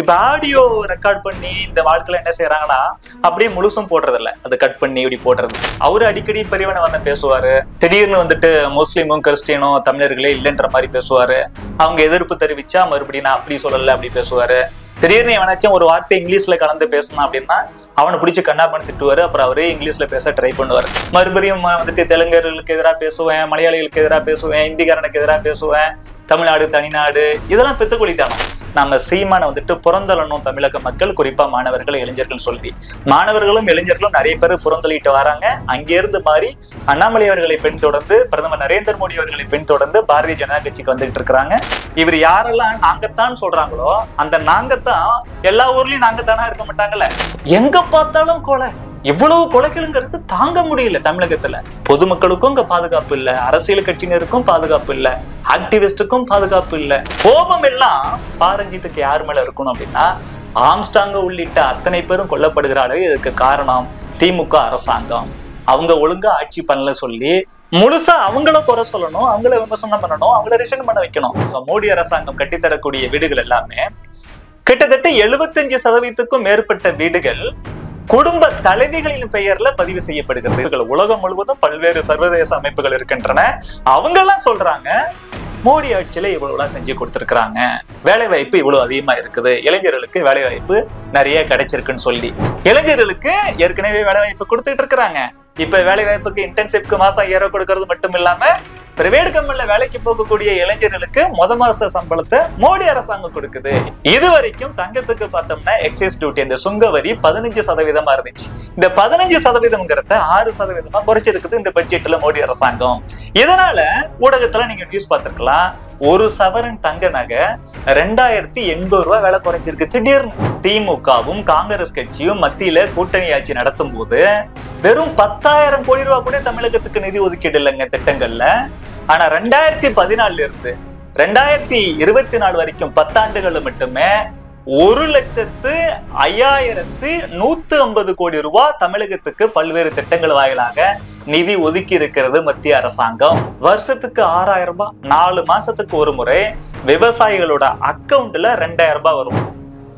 இப்ப audio record பண்ணி இந்த வாழ்க்கையில என்ன செய்யறாங்கன்னா அப்படியே முழுசும் போடுறது இல்ல, அதை கட் பண்ணி இப்படி போடுறது. அவரு அடிக்கடி பெரியவனை வந்து பேசுவாரு, திடீர்னு வந்துட்டு முஸ்லீமும் கிறிஸ்டியனும் தமிழர்களே இல்லைன்ற மாதிரி பேசுவாரு. அவங்க எதிர்ப்பு தெரிவிச்சா மறுபடியும் நான் அப்படி சொல்லல அப்படி பேசுவாரு. திடீர்னு எவனாச்சும் ஒரு வார்த்தை இங்கிலீஷ்ல கலந்து பேசணும் அப்படின்னா அவனை பிடிச்சி கண்ணா பண்ணி திட்டுவாரு. அப்புறம் அவரே இங்கிலீஷ்ல பேச ட்ரை பண்ணுவாரு. மறுபடியும் வந்துட்டு தெலுங்கர்களுக்கு எதிராக பேசுவேன், மலையாளிகளுக்கு எதிராக பேசுவேன், இந்திக்காரனுக்கு எதிராக பேசுவேன், தமிழ்நாடு தனிநாடு, இதெல்லாம் பித்துக்குளித்தானோ. நம்ம சீமானை வந்துட்டு புறந்தள்ளணும் தமிழக மக்கள், குறிப்பா மாணவர்கள் இளைஞர்கள் சொல்லி மாணவர்களும் இளைஞர்களும் நிறைய பேர் புறந்தள்ளிட்டு வராங்க. அங்கிருந்து மாறி அண்ணாமலை அவர்களை பின்தொடர்ந்து பிரதமர் நரேந்திர மோடி அவர்களை பின்தொடர்ந்து பாரதிய ஜனதா கட்சிக்கு வந்துட்டு இருக்கிறாங்க. இவர் யாரெல்லாம் நாங்கத்தான் சொல்றாங்களோ அந்த நாங்கத்தான் எல்லா ஊர்லயும் நாங்கத்தானா இருக்க மாட்டாங்கல்ல. எங்க பார்த்தாலும் கொலை, இவ்வளவு கொலைகளுங்கிறது தாங்க முடியல தமிழகத்துல. பொதுமக்களுக்கும் இங்க பாதுகாப்பு இல்ல, அரசியல் கட்சியினருக்கும் பாதுகாப்பு இல்ல, ஆக்டிவிஸ்டுக்கும் பாதுகாப்பு இல்ல. கோபம் எல்லாம் பாரஞ்சித்துக்கு யார் மேல இருக்கணும் அப்படின்னா ஆம்ஸ்டாங்க உள்ளிட்ட அத்தனை பேரும் கொல்லப்படுகிறார்கள். இதுக்கு காரணம் திமுக அரசாங்கம். அவங்க ஒழுங்கா ஆட்சி பண்ணல சொல்லி முழுசா அவங்கள குறை சொல்லணும், அவங்கள விமர்சனம் பண்ணணும், அவங்கள ரிசைன் பண்ண வைக்கணும். மோடி அரசாங்கம் கட்டித்தரக்கூடிய வீடுகள் எல்லாமே கிட்டத்தட்ட 75% மேற்பட்ட வீடுகள் குடும்ப தலைவிகளின் பெயர்ல பதிவு செய்யப்படுகிறது. உலகம் முழுவதும் பல்வேறு சர்வதேச அமைப்புகள் இருக்கின்றன. அவங்க எல்லாம் சொல்றாங்க மோடி ஆட்சியில இவ்வளவு எல்லாம் செஞ்சு கொடுத்திருக்கிறாங்க, வேலை வாய்ப்பு இவ்வளவு அதிகமா இருக்குது, இளைஞர்களுக்கு வேலை வாய்ப்பு நிறைய கிடைச்சிருக்குன்னு சொல்லி. இளைஞர்களுக்கு ஏற்கனவே வேலை வாய்ப்பு கொடுத்துட்டு இருக்கிறாங்க. இப்ப வேலை வாய்ப்புக்கு இன்டர்ன்ஷிப்க்கு மாசம் 1000 கொடுக்கறது மட்டும் இல்லாம பிரைவேட் கம்பெனில வேலைக்கு போகக்கூடிய இளைஞர்களுக்கு மாச சம்பளத்தை மோடி அரசாங்கம் கொடுக்குது. இது வரைக்கும் தங்கத்துக்கு பார்த்தோம்னா எக்ஸைஸ் டியூட்டி, இந்த சுங்க வரி 15% இருந்துச்சு. இந்த 15% 6% குறைச்சிருக்குது இந்த பட்ஜெட்ல மோடி அரசாங்கம். இதனால ஊடகத்துல நீங்க நியூஸ் பார்த்திருக்கலாம், ஒரு சவரன் தங்க நகை 2080 ரூபாய் விலை குறைஞ்சிருக்கு. திடீர்னு திமுகவும் காங்கிரஸ் கட்சியும் மத்தியில கூட்டணி ஆட்சி நடத்தும் போது வெறும் 10,000 கோடி ரூபாய் கூட தமிழகத்துக்கு நிதி ஒதுக்கீடு இல்லைங்க திட்டங்கள்ல. ஆனா 2014 இருந்து 2024 வரைக்கும் 10 ஆண்டுகள் மட்டுமே 1,05,150 கோடி ரூபாய் தமிழகத்துக்கு பல்வேறு திட்டங்கள் வாயிலாக நிதி ஒதுக்கி இருக்கிறது மத்திய அரசாங்கம். வருஷத்துக்கு 6,000 ரூபாய், 4 மாசத்துக்கு ஒரு முறை விவசாயிகளோட அக்கவுண்ட்ல 2,000 ரூபாய் வரும்.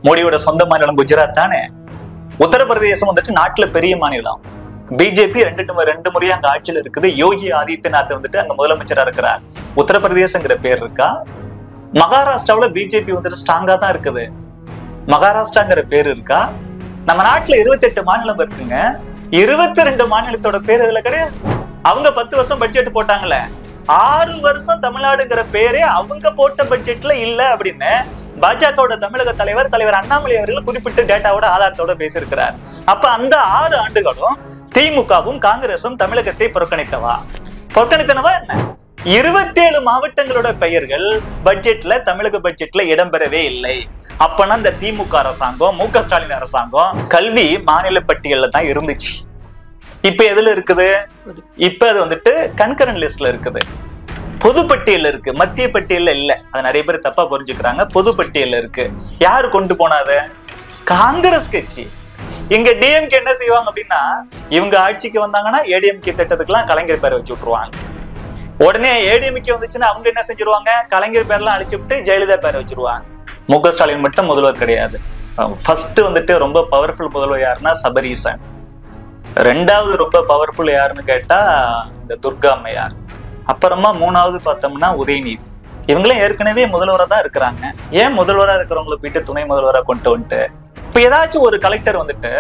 மோடியோட சொந்த மாநிலம் குஜராத் தானே. உத்தரப்பிரதேசம் வந்துட்டு நாட்டுல பெரிய மாநிலம். பிஜேபி 2 முறையா அங்க ஆட்சியில் இருக்குது. யோகி ஆதித்யநாத் வந்துட்டு அங்க முதலமைச்சரா இருக்கிறார். உத்தரப்பிரதேசங்கிற பேர் இருக்கா. மகாராஷ்டிராவில பிஜேபி வந்துட்டு ஸ்ட்ராங்கா தான் இருக்குது. மகாராஷ்டிராங்கிற பேர் இருக்கா. நம்ம நாட்டுல 28 மாநிலம் இருக்குங்க. 22 மாநிலத்தோட பேர் இதுல கிடையாது. அவங்க 10 வருஷம் பட்ஜெட் போட்டாங்கல்ல, 6 வருஷம் தமிழ்நாடுங்கிற பேரே அவங்க போட்ட பட்ஜெட்ல இல்ல அப்படின்னு பாஜகவோட தமிழக தலைவர் அண்ணாமலை அவர்கள் குறிப்பிட்ட டேட்டாவோட ஆதாரத்தோட பேசியிருக்கிறார். அப்ப அந்த 6 ஆண்டுகளும் திமுகவும் காங்கிரசும் தமிழகத்தை புறக்கணித்தனவா என்ன? 27 மாவட்டங்களோட பெயர்கள் பட்ஜெட்ல தமிழக பட்ஜெட்ல இடம்பெறவே இல்லை. அப்பனா இந்த திமுக அரசாங்கம், மு க ஸ்டாலின் அரசாங்கம் கல்வி மாநில பட்டியல்ல தான் இருந்துச்சு. இப்ப எதுல இருக்குது? இப்ப அது வந்துட்டு கன்கரண்ட் லிஸ்ட்ல இருக்குது, பொது பட்டியல்ல இருக்கு, மத்திய பட்டியல்ல இல்ல. அது நிறைய பேர் தப்பா புரிஞ்சுக்கிறாங்க. பொது பட்டியல்ல இருக்கு. யாரு கொண்டு போனாது? காங்கிரஸ் கட்சி. இங்க டிஎம்கே என்ன செய்வாங்க அப்படின்னா, இவங்க ஆட்சிக்கு வந்தாங்கன்னா ஏடிஎம்கே திட்டத்துக்குலாம் கலைஞர் பேரை வச்சு விட்டுருவாங்க. உடனே ஏடிஎம்கே வந்துச்சுன்னா அவங்க என்ன செஞ்சிருவாங்க, கலைஞர் பேர்லாம் அழிச்சு விட்டு ஜெயலலிதா பேரை வச்சிருவாங்க. மு க ஸ்டாலின் மட்டும் முதல்வர் கிடையாது. ஃபர்ஸ்ட் வந்துட்டு ரொம்ப பவர்ஃபுல் முதல்வர் யாருன்னா சபரீசன். 2வது ரொம்ப பவர்ஃபுல் யாருன்னு கேட்டா இந்த துர்கா அம்மையார். அப்புறமா 3வது பார்த்தோம்னா உதயநிதி. இவங்களும் ஏற்கனவே முதல்வராக தான் இருக்கிறாங்க. ஏன் முதல்வராக இருக்கிறவங்களை போயிட்டு துணை முதல்வராக கொண்டு வந்துட்டு இப்ப ஏதாச்சும் ஒரு கலெக்டர் வந்துட்டு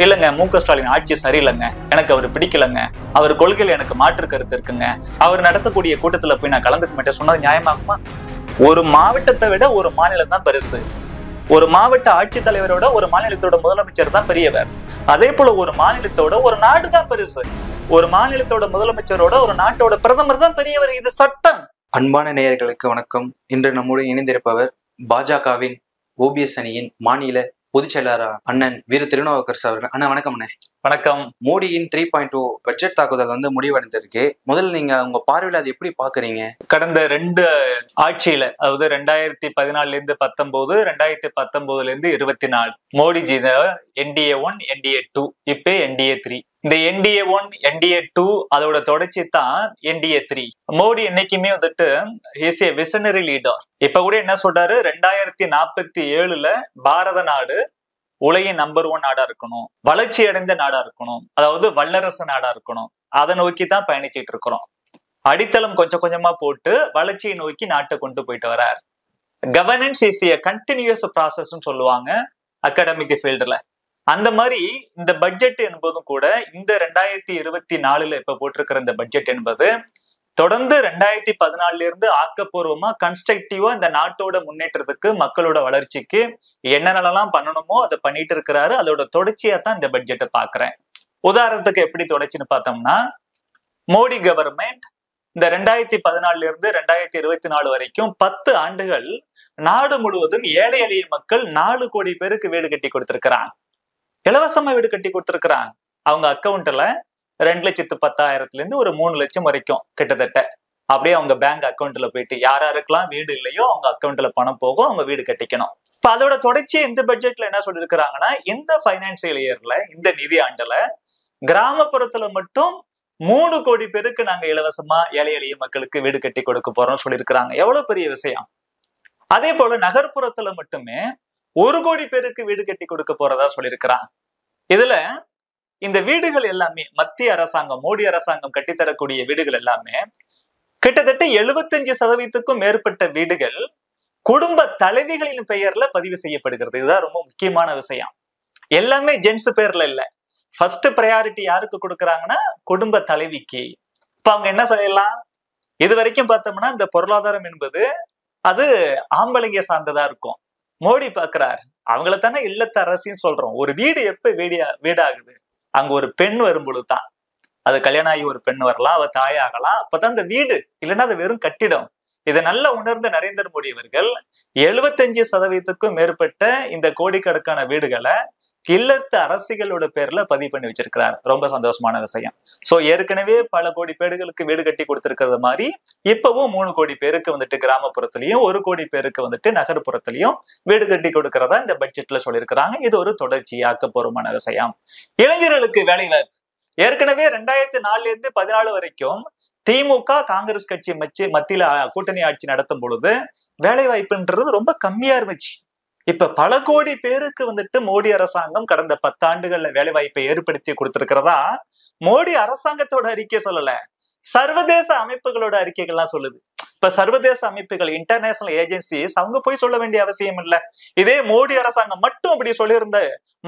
இல்லைங்க மு க ஸ்டாலின் ஆட்சி சரியில்லைங்க, எனக்கு அவர் பிடிக்கலங்க, அவர் கொள்கையில் எனக்கு மாற்று கருத்து இருக்குங்க, அவர் நடத்தக்கூடிய கூட்டத்துல போய் நான் கலந்துக்க மாட்டேன் சொன்னது நியாயமாகுமா? ஒரு மாவட்டத்தை விட ஒரு மாநிலம் தான் பெருசு. ஒரு மாவட்ட ஆட்சித்தலைவரோட ஒரு மாநிலத்தோட முதலமைச்சர் தான் பெரியவர். அதே போல ஒரு மாநிலத்தோட ஒரு நாடு தான் பெருசு. ஒரு மாநிலத்தோட முதலமைச்சரோட ஒரு நாட்டோட பிரதமர் தான் பெரியவர். இது சட்டம். அன்பான நேயர்களுக்கு வணக்கம். இன்று நம்முடன் இணைந்திருப்பவர் பாஜகவின் ஓபிஎஸ் அணியின் மாநில பொதுச் செயலாளர் அண்ணன் வீர திருநாவுக்கரசு அவர்கள். அண்ணா வணக்கம். அண்ணே வணக்கம். மோடியின் 3.2 பட்ஜெட் தாக்குதல் முடிவடைந்திருக்கு. முதல்ல நீங்க உங்க பார்வையில அது எப்படி பாக்குறீங்க? கடந்த 2 ஆட்சியில, அதாவது 2014 இருந்து 19, 2019 இருந்து 24 மோடிஜி NDA 1, NDA 2, இப்ப NDA 3. இந்த NDA 1, NDA 2 அதோட தொடர்ச்சி தான் NDA 3. மோடி என்னைக்குமே இஸ் ஏ விசனரி லீடர். இப்ப கூட என்ன சொல்றாரு, 2047ல பாரத நாடு உலகின் நம்பர் 1 நாடா இருக்கணும், வளர்ச்சி அடைந்த நாடா இருக்கணும், அதாவது வல்லரசு நாடா இருக்கணும். அதை நோக்கி தான் பயணிச்சுட்டு இருக்கிறோம். அடித்தளம் கொஞ்சம் கொஞ்சமா போட்டு வளர்ச்சியை நோக்கி நாட்டை கொண்டு போயிட்டு வர்றார். Governance is a continuous process சொல்லுவாங்க அகாடமிக் ஃபீல்டுல. அந்த மாதிரி இந்த பட்ஜெட் என்பதும் கூட இந்த 2024ல இப்ப போட்டிருக்கிற இந்த பட்ஜெட் என்பது தொடர்ந்து 2014 இருந்து ஆக்கப்பூர்வமா கன்ஸ்ட்ரக்டிவா இந்த நாட்டோட முன்னேற்றத்துக்கு, மக்களோட வளர்ச்சிக்கு என்னென்னலாம் பண்ணணுமோ அதை பண்ணிட்டு இருக்கிறாரு. அதோட தொடர்ச்சியா தான் இந்த பட்ஜெட்டை பாக்குறேன். உதாரணத்துக்கு எப்படி தொடர்ச்சின்னு பார்த்தோம்னா, மோடி கவர்மெண்ட் இந்த 2014 இருந்து 2024 வரைக்கும் 10 ஆண்டுகள் நாடு முழுவதும் ஏழை எளிய மக்கள் 4 கோடி பேருக்கு வீடு கட்டி கொடுத்திருக்கிறாங்க. இலவசமா வீடு கட்டி கொடுத்திருக்கிறாங்க. அவங்க அக்கௌண்ட்ல 2,10,000 இருந்து ஒரு 3 லட்சம் வரைக்கும் கிட்டத்தட்ட அப்படியே அவங்க பேங்க் அக்கௌண்ட்ல போயிட்டு யாருக்கெல்லாம் வீடு இல்லையோ அவங்க அக்கௌண்ட்ல பணம் போகும், அவங்க வீடு கட்டிக்கணும். இப்ப அதோட தொடர்ச்சியை இந்த பட்ஜெட்ல என்ன சொல்லியிருக்கிறாங்கன்னா, இந்த பைனான்சியல் இயர்ல, இந்த நிதி ஆண்டுல கிராமப்புறத்துல மட்டும் 3 கோடி பேருக்கு நாங்க இலவசமா ஏழை எளிய மக்களுக்கு வீடு கட்டி கொடுக்க போறோம்னு சொல்லியிருக்கிறாங்க. எவ்வளவு பெரிய விஷயம். அதே போல நகர்ப்புறத்துல மட்டுமே 1 கோடி பேருக்கு வீடு கட்டி கொடுக்க போறதா சொல்லியிருக்கிறாங்க. இதுல இந்த வீடுகள் எல்லாமே மத்திய அரசாங்கம், மோடி அரசாங்கம் கட்டித்தரக்கூடிய வீடுகள் எல்லாமே கிட்டத்தட்ட 75% மேற்பட்ட வீடுகள் குடும்ப தலைவிகளின் பெயர்ல பதிவு செய்யப்படுகிறது. இதுதான் ரொம்ப முக்கியமான விஷயம். எல்லாமே ஜென்ஸ் பேர்ல இல்ல. ஃபர்ஸ்ட் ப்ரையாரிட்டி யாருக்கு கொடுக்கறாங்கன்னா, குடும்ப தலைவிக்கு. இப்ப அவங்க என்ன செய்யலாம், இது வரைக்கும் பார்த்தோம்னா இந்த பொருளாதாரம் என்பது அது ஆம்பளைங்க சார்ந்ததா இருக்கும். மோடி பாக்குறாரு, அவங்கள தானே இல்லத்தரசின்னு சொல்றோம். ஒரு வீடு எப்ப வீடாகுது, அங்க ஒரு பெண் வரும் பொழுதுதான். அது கல்யாணம் ஆகி ஒரு பெண் வரலாம், அவ தாயாகலாம், அப்பதான் அந்த வீடு, இல்லைன்னா அது வெறும் கட்டிடம். இதை நல்லா உணர்ந்த நரேந்திர மோடி அவர்கள் 75%க்கும் மேற்பட்ட இந்த கோடிக்கணக்கான வீடுகளை இல்லத்து அரசிகளோட பேர்ல பதிவு பண்ணி வச்சிருக்கிறார். ரொம்ப சந்தோஷமான விஷயம். சோ ஏற்கனவே பல கோடி பேர்களுக்கு வீடு கட்டி கொடுத்திருக்கிறது மாதிரி இப்பவும் 3 கோடி பேருக்கு கிராமப்புறத்திலையும் 1 கோடி பேருக்கு நகர்ப்புறத்திலையும் வீடு கட்டி கொடுக்கறதா இந்த பட்ஜெட்ல சொல்லியிருக்கிறாங்க. இது ஒரு தொடர்ச்சி ஆக்கப்பூர்வமான விஷயம். இளைஞர்களுக்கு வேலைவாய்ப்பு ஏற்கனவே 2004 இருந்து 14 வரைக்கும் திமுக காங்கிரஸ் கட்சி மத்தியில கூட்டணி ஆட்சி நடத்தும் பொழுது வேலை வாய்ப்புன்றது ரொம்ப கம்மியா இருந்துச்சு. இப்ப பல கோடி பேருக்கு மோடி அரசாங்கம் கடந்த 10 ஆண்டுகள்ல வேலை வாய்ப்பை ஏற்படுத்தி கொடுத்திருக்கிறதா மோடி அரசாங்கத்தோட அறிக்கை சொல்லல, சர்வதேச அமைப்புகளோட அறிக்கைகள்லாம் சொல்லுது. இப்ப சர்வதேச அமைப்புகள், இன்டர்நேஷனல் ஏஜென்சிஸ் அவங்க போய் சொல்ல வேண்டிய அவசியம் இல்ல. இதே மோடி அரசாங்கம் மட்டும் அப்படி சொல்லியிருந்த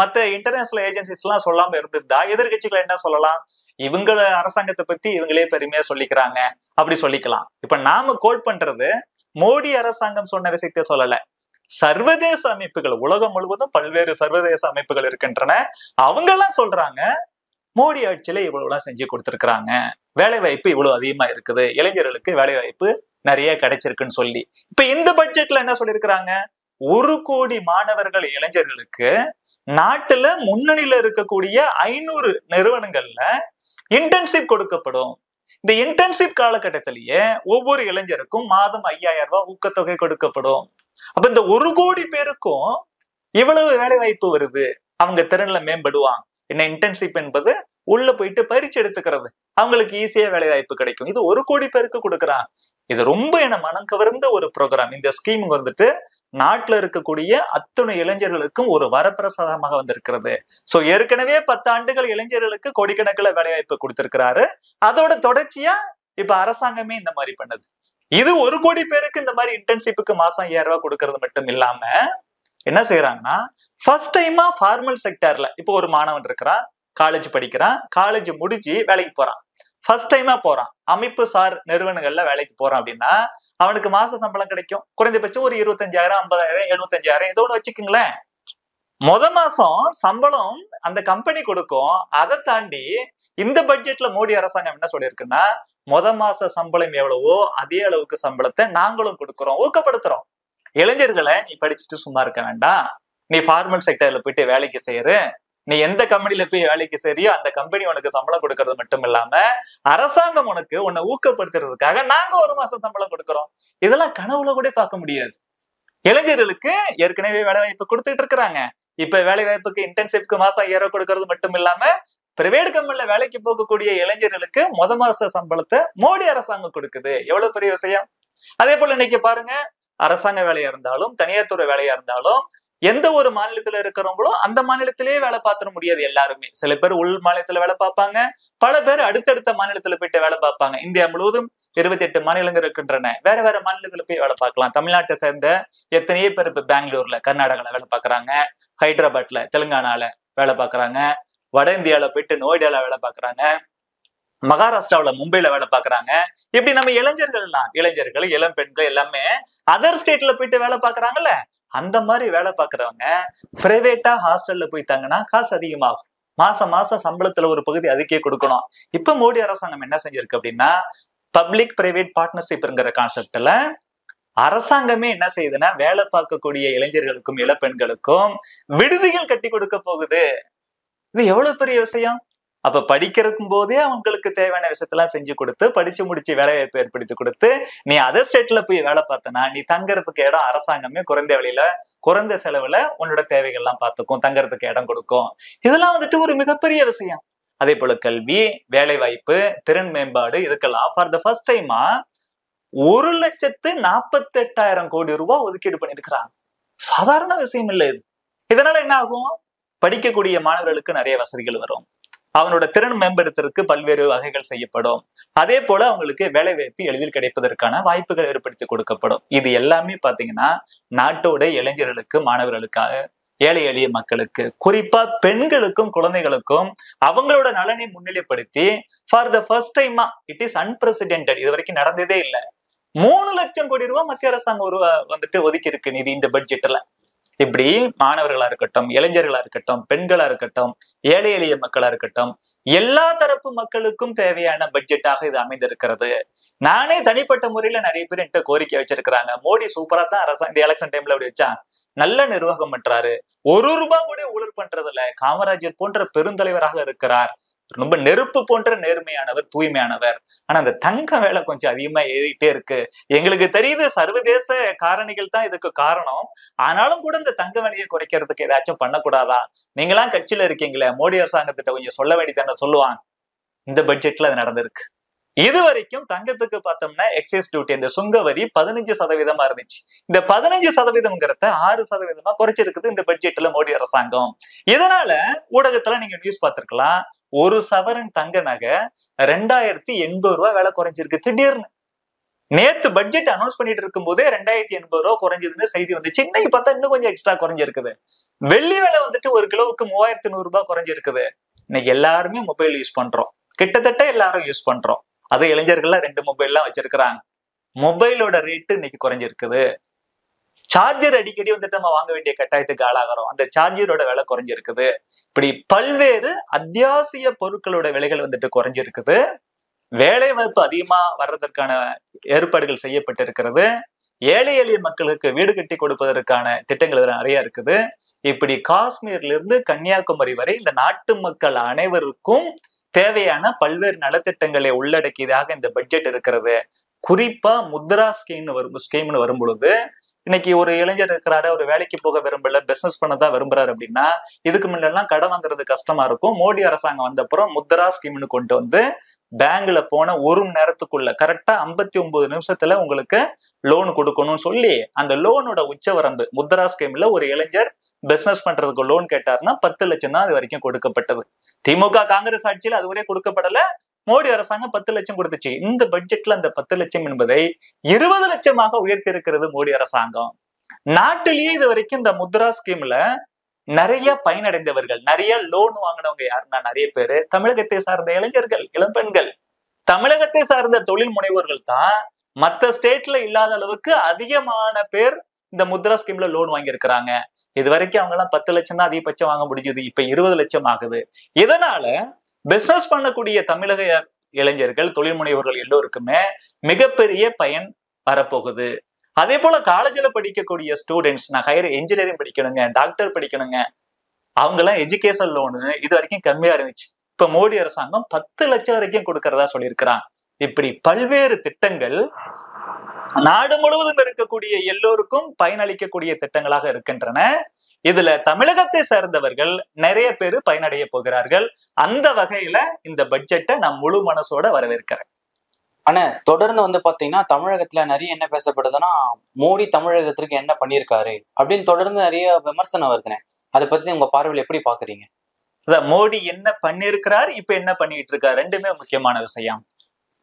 மத்த இன்டர்நேஷனல் ஏஜென்சிஸ் எல்லாம் சொல்லாம இருந்திருந்தா எதிர்கட்சிகள் என்ன சொல்லலாம், இவங்க அரசாங்கத்தை பத்தி இவங்களே பெருமையா சொல்லிக்கிறாங்க அப்படி சொல்லிக்கலாம். இப்ப நாம கோட் பண்றது மோடி அரசாங்கம் சொன்ன விஷயத்த சொல்லல, சர்வதேச அமைப்புகள், உலகம் முழுவதும் பல்வேறு சர்வதேச அமைப்புகள் இருக்கின்றன, அவங்க எல்லாம் சொல்றாங்க மோடி ஆட்சியில இவ்வளவு எல்லாம் செஞ்சு கொடுத்திருக்கிறாங்க, வேலை வாய்ப்பு இவ்வளவு அதிகமா இருக்குது, இளைஞர்களுக்கு வேலை வாய்ப்பு நிறைய கிடைச்சிருக்குன்னு சொல்லி. இப்ப இந்த பட்ஜெட்ல என்ன சொல்லியிருக்கிறாங்க, 1 கோடி மாணவர்கள் இளைஞர்களுக்கு நாட்டுல முன்னணியில இருக்கக்கூடிய 500 நிறுவனங்கள்ல இன்டர்ன்ஷிப் கொடுக்கப்படும். இந்த இன்டர்ன்ஷிப் காலகட்டத்திலேயே ஒவ்வொரு இளைஞருக்கும் மாதம் 5,000 ரூபாய் ஊக்கத்தொகை கொடுக்கப்படும். அப்ப இந்த 1 கோடி பேருக்கும் இவ்வளவு வேலை வாய்ப்பு வருது, அவங்க திறன்ல மேம்படுவாங்க. என்ன இன்டர்ன்ஷிப் என்பது உள்ள போயிட்டு பயிற்சி எடுத்துக்கிறது, அவங்களுக்கு ஈஸியா வேலை வாய்ப்பு கிடைக்கும். இது 1 கோடி பேருக்கு கொடுக்குறாங்க. இது ரொம்ப என மனம் கவர்ந்த ஒரு ப்ரோக்ராம். இந்த ஸ்கீம் நாட்டுல இருக்கக்கூடிய அத்தனை இளைஞர்களுக்கும் ஒரு வரப்பிரசாதமாக வந்திருக்கிறது. சோ ஏற்கனவே 10 ஆண்டுகள் இளைஞர்களுக்கு கோடிக்கணக்கில் வேலை வாய்ப்பு கொடுத்திருக்கிறாரு. அதோட தொடர்ச்சியா இப்ப அரசாங்கமே இந்த மாதிரி பண்ணது. இது 1 கோடி பேருக்கு இந்த மாதிரி இன்டர்ன்ஷிப்புக்கு மாசம் 5,000 ரூபாய் கொடுக்கறது மட்டும் இல்லாம என்ன செய்யறாங்கன்னா, ஃபர்ஸ்ட் டைமா ஃபார்மல் செக்டர்ல இப்போ ஒரு மாணவன் இருக்கிறான், காலேஜ் படிக்கிறான், காலேஜ் முடிஞ்சு வேலைக்கு போறான், ஃபர்ஸ்ட் டைமா போறான், அமைப்பு சார் நிறுவனங்கள்ல வேலைக்கு போறான் அப்படின்னா அவனுக்கு மாச சம்பளம் கிடைக்கும். குறைந்தபட்சம் ஒரு 25,000, 50,000, 75,000 ஏதோ ஒண்ணு வச்சுக்கோங்களேன். மாசம் சம்பளம் அந்த கம்பெனி கொடுக்கும். அதை தாண்டி இந்த பட்ஜெட்ல மோடி அரசாங்கம் என்ன சொல்லியிருக்குன்னா, மாச சம்பளம் எவ்வளவோ அதே அளவுக்கு சம்பளத்தை நாங்களும் கொடுக்கிறோம், ஊக்கப்படுத்துறோம். இளைஞர்களை நீ படிச்சுட்டு சும்மா இருக்க வேண்டாம், நீ ஃபார்மல் செக்டர்ல போயிட்டு வேலைக்கு செய்யற, நீ எந்த கம்பெனில போய் வேலைக்கு சரியோ அந்த கம்பெனி உனக்கு சம்பளம் கொடுக்கறது மட்டும் இல்லாம அரசாங்கம் உனக்கு உன்னை ஊக்கப்படுத்துறதுக்காக நாங்க 1 மாசம் சம்பளம் கொடுக்கறோம். இதெல்லாம் கனவுல கூட பார்க்க முடியாது. இளைஞர்களுக்கு ஏற்கனவே வேலை வாய்ப்பு கொடுத்துட்டு இருக்கிறாங்க. இப்ப வேலை வாய்ப்புக்கு இன்டர்ன்ஷிப்க்கு மாசம் 5000 கொடுக்கறது மட்டும் இல்லாம பிரைவேட் கம்பெனில வேலைக்கு போகக்கூடிய இளைஞர்களுக்கு மாச சம்பளத்தை மோடி அரசாங்கம் கொடுக்குது. எவ்வளவு பெரிய விஷயம். அதே போல இன்னைக்கு பாருங்க, அரசாங்க வேலையா இருந்தாலும் தனியார் துறை வேலையா இருந்தாலும் எந்த ஒரு மாநிலத்துல இருக்கிறவங்களும் அந்த மாநிலத்திலேயே வேலை பார்த்துட முடியாது. எல்லாருமே சில பேர் உள் மாநிலத்துல வேலை பார்ப்பாங்க, பல பேர் அடுத்தடுத்த மாநிலத்துல போயிட்டு வேலை பார்ப்பாங்க. இந்தியா முழுவதும் 28 மாநிலங்கள் இருக்கின்றன. வேற வேற மாநிலத்துல போய் வேலை பார்க்கலாம். தமிழ்நாட்டை சேர்ந்த எத்தனையோ பேர் இப்ப பெங்களூர்ல, கர்நாடகால வேலை பார்க்கறாங்க, ஹைதராபாத்ல, தெலுங்கானால வேலை பார்க்கறாங்க, வட இந்தியால போயிட்டு நோய்டால வேலை பார்க்கறாங்க, மகாராஷ்டிராவில மும்பைல வேலை பார்க்கறாங்க. இப்படி நம்ம இளைஞர்கள் இளம் பெண்கள் எல்லாமே அதர் ஸ்டேட்ல போயிட்டு வேலை பார்க்கறாங்கல்ல, அந்த மாதிரி வேலை பார்க்கறவங்க பிரைவேட்டா ஹாஸ்டல்ல போய் தங்கினா காசு அதிகமாகும். மாசம் சம்பளத்துல ஒரு பகுதி அதுக்கே கொடுக்கணும். இப்ப மோடி அரசாங்கம் என்ன செஞ்சிருக்கு அப்படின்னா, பப்ளிக் பிரைவேட் பார்ட்னர்ஷிப்ங்கிற கான்செப்ட்ல அரசாங்கமே என்ன செய்யுதுன்னா, வேலை பார்க்கக்கூடிய இளைஞர்களுக்கும் இளப்பெண்களுக்கும் விடுதிகள் கட்டி கொடுக்க போகுது. இது எவ்வளவு பெரிய விஷயம். அப்ப படிக்கிறக்கும் போதே அவங்களுக்கு தேவையான விஷயத்தெல்லாம் செஞ்சு கொடுத்து, படிச்சு முடிச்சு வேலை வாய்ப்பு ஏற்படுத்தி கொடுத்து, நீ அதர் ஸ்டேட்ல போய் வேலை பார்த்தனா நீ தங்கறதுக்கு இடம் அரசாங்கமே குறைந்த விலையில குறைந்த செலவுல உன்னோட தேவைகள்லாம் பார்த்துக்கும், தங்கறதுக்கு இடம் கொடுக்கும். இதெல்லாம் வந்துட்டு ஒரு மிகப்பெரிய விஷயம். அதே போல கல்வி, வேலை வாய்ப்பு, திறன் மேம்பாடு, இதுக்கெல்லாம் ஃபார் த ஃபர்ஸ்ட் டைமா 1,48,000 கோடி ரூபாய் ஒதுக்கீடு பண்ணிருக்கிறாங்க. சாதாரண விஷயம் இல்லை இது. இதனால என்ன ஆகும்? படிக்கக்கூடிய மாணவர்களுக்கு நிறைய வசதிகள் வரும். அவனோட திறன் மேம்படுத்துறதுக்கு பல்வேறு வகைகள் செய்யப்படும். அதே போல அவங்களுக்கு வேலை வாய்ப்பு எளிதில் கிடைப்பதற்கான வாய்ப்புகள் ஏற்படுத்தி கொடுக்கப்படும். இது எல்லாமே பாத்தீங்கன்னா நாட்டோட இளைஞர்களுக்கு, மாணவர்களுக்காக, ஏழை எளிய மக்களுக்கு, குறிப்பா பெண்களுக்கும் குழந்தைகளுக்கும் அவங்களோட நலனை முன்னிலைப்படுத்தி ஃபார் த ஃபர்ஸ்ட் டைமா இட் இஸ் அன்பிரசிடென்டட், இது வரைக்கும் நடந்ததே இல்லை, 3 லட்சம் கோடி ரூபாய் மத்திய அரசாங்கம் வந்துட்டு ஒதுக்கி இருக்கு நிதி இந்த பட்ஜெட்ல. இப்படி மாணவர்களா இருக்கட்டும், இளைஞர்களா இருக்கட்டும், பெண்களா இருக்கட்டும், ஏழை எளிய மக்களா இருக்கட்டும், எல்லா தரப்பு மக்களுக்கும் தேவையான பட்ஜெட்டாக இது அமைந்திருக்கிறது. நானே தனிப்பட்ட முறையில நிறைய பேர் என்கிட்ட கோரிக்கை வச்சிருக்கிறாங்க. மோடி சூப்பரா தான் அரசாங்கம் இந்த எலெக்ஷன் டைம்ல அப்படி வச்சா, நல்ல நிர்வாகம் பண்றாரு, 1 ரூபாய் கூட ஊழல் பண்றது இல்ல, காமராஜர் போன்ற பெருந்தலைவராக இருக்கிறார், ரொம்ப நெருப்பு போன்ற நேர்மையானவர், தூய்மையானவர். ஆனா அந்த தங்க வேலை கொஞ்சம் அதிகமா ஏறிட்டே இருக்கு. எங்களுக்கு தெரியுது சர்வதேச காரணிகள் தான் இதுக்கு காரணம். ஆனாலும் கூட இந்த தங்க விலையை குறைக்கிறதுக்கு ஏதாச்சும் பண்ணக்கூடாதா? நீங்களாம் கட்சியில இருக்கீங்களே, மோடி அரசாங்கத்திட்ட கொஞ்சம் சொல்ல வேண்டியதான சொல்லுவாங்க. இந்த பட்ஜெட்ல அது நடந்திருக்கு. இது வரைக்கும் தங்கத்துக்கு பார்த்தோம்னா எக்ஸைஸ் டியூட்டி, இந்த சுங்க வரி 15% இருந்துச்சு. இந்த 15%ங்கிறத 6% குறைச்சிருக்குது இந்த பட்ஜெட்ல மோடி அரசாங்கம். இதனால ஊடகத்துல நீங்க நியூஸ் பார்த்திருக்கலாம், 1 சவரன் தங்க நகை 2080 ரூபாய் விலை குறைஞ்சிருக்கு திடீர்னு. நேத்து பட்ஜெட் அனௌன்ஸ் பண்ணிட்டு இருக்கும் போதே 2080 ரூபாய் குறைஞ்சதுன்னு செய்தி வந்துச்சு. இன்னைக்கு பார்த்தா இன்னும் கொஞ்சம் எக்ஸ்ட்ரா குறைஞ்சிருக்குது. வெள்ளி விலை வந்துட்டு 1 கிலோவுக்கு 3100 ரூபாய் குறைஞ்சிருக்குது. இன்னைக்கு எல்லாருமே மொபைல் யூஸ் பண்றோம், கிட்டத்தட்ட எல்லாரும் யூஸ் பண்றோம். அது இளைஞர்கள்லாம் 2 மொபைல்லாம் வச்சிருக்கிறாங்க. மொபைலோட ரேட்டு இன்னைக்கு குறைஞ்சிருக்குது. சார்ஜர் அடிக்கடி வந்துட்டு நம்ம வாங்க வேண்டிய கட்டாயத்துக்கு ஆளாகிறோம், அந்த சார்ஜரோட விலை குறைஞ்சிருக்குது. இப்படி பல்வேறு அத்தியாவசிய பொருட்களோட விலைகள் வந்துட்டு குறைஞ்சிருக்குது. வேலை வாய்ப்பு அதிகமா வர்றதற்கான ஏற்பாடுகள் செய்யப்பட்டிருக்கிறது. ஏழை எளிய மக்களுக்கு வீடு கட்டி கொடுப்பதற்கான திட்டங்கள் நிறைய இருக்குது. இப்படி காஷ்மீர்ல இருந்து கன்னியாகுமரி வரை இந்த நாட்டு மக்கள் அனைவருக்கும் தேவையான பல்வேறு நலத்திட்டங்களை உள்ளடக்கியதாக இந்த பட்ஜெட் இருக்கிறது. குறிப்பா முத்ரா ஸ்கீம்னு வரும் பொழுது, இன்னைக்கு ஒரு இளைஞர் இருக்கிறாரு, ஒரு வேலைக்கு போக விரும்பல, பிசினஸ் பண்ணதான் விரும்புறாரு அப்படின்னா, இதுக்கு முன்னெல்லாம் கடன் வாங்குறது கஷ்டமா இருக்கும். மோடி அரசாங்கம் வந்த அப்புறம் முத்ரா ஸ்கீம்னு கொண்டு வந்து பேங்க்ல போன 1 மணி நேரத்துக்குள்ள கரெக்டா 59 நிமிஷத்துல உங்களுக்கு லோன் கொடுக்கணும்னு சொல்லி, அந்த லோனோட உச்சவரம்பு முத்ரா ஸ்கீம்ல ஒரு இளைஞர் பிசினஸ் பண்றதுக்கு லோன் கேட்டாருன்னா 10 லட்சம் தான் அது வரைக்கும் கொடுக்கப்பட்டது. திமுக காங்கிரஸ் ஆட்சியில் அதுவரை கொடுக்கப்படல. மோடி அரசாங்கம் 10 லட்சம் கொடுத்துச்சு. இந்த பட்ஜெட்ல அந்த 10 லட்சம் என்பதை 20 லட்சமாக உயர்த்தி இருக்கிறது மோடி அரசாங்கம். நாட்டிலேயே இது வரைக்கும் இந்த முத்ரா ஸ்கீம்ல நிறைய பயனடைந்தவர்கள், நிறைய லோன் வாங்கினவங்க யாருன்னா நிறைய பேரு தமிழகத்தை சார்ந்த இளைஞர்கள், இளம்பெண்கள், தமிழகத்தை சார்ந்த தொழில் முனைவோர்கள் தான். மற்ற ஸ்டேட்ல இல்லாத அளவுக்கு அதிகமான பேர் இந்த முத்ரா ஸ்கீம்ல லோன் வாங்கியிருக்கிறாங்க. இது வரைக்கும் அவங்க எல்லாம் 10 லட்சம் தான் அதிகபட்சம் வாங்க முடிஞ்சது. இப்ப 20 லட்சம் ஆகுது. இதனால பிசினஸ் பண்ணக்கூடிய தமிழக இளைஞர்கள், தொழில் முனைவோர்கள் எல்லோருக்குமே மிகப்பெரிய பயன் வரப்போகுது. அதே போல காலேஜ்ல படிக்கக்கூடிய ஸ்டூடெண்ட்ஸ், நான் ஹையர் இன்ஜினியரிங் படிக்கணுங்க, டாக்டர் படிக்கணுங்க, அவங்க எல்லாம் எஜுகேஷன் லோனு இது வரைக்கும் கம்மியா இருந்துச்சு. இப்ப மோடி அரசாங்கம் 10 லட்சம் வரைக்கும் கொடுக்கறதா சொல்லியிருக்கிறாங்க. இப்படி பல்வேறு திட்டங்கள் நாடு முழுவதும் இருக்கக்கூடிய எல்லோருக்கும் பயனளிக்கக்கூடிய திட்டங்களாக இருக்கின்றன. இதுல தமிழகத்தை சேர்ந்தவர்கள் நிறைய பேர் பயனடைய போகிறார்கள். அந்த வகையில இந்த பட்ஜெட்டை நான் முழு மனசோட வரவேற்கிறேன். ஆனா தொடர்ந்து பாத்தீங்கன்னா தமிழகத்துல நிறைய என்ன பேசப்படுதுன்னா, மோடி தமிழகத்திற்கு என்ன பண்ணியிருக்காரு அப்படின்னு தொடர்ந்து நிறைய விமர்சனம் வருதுனே. அதை பத்தி உங்க பார்வையில் எப்படி பாக்குறீங்க? மோடி என்ன பண்ணிருக்கிறார், இப்ப என்ன பண்ணிட்டு இருக்காரு, ரெண்டுமே முக்கியமான விஷயம்.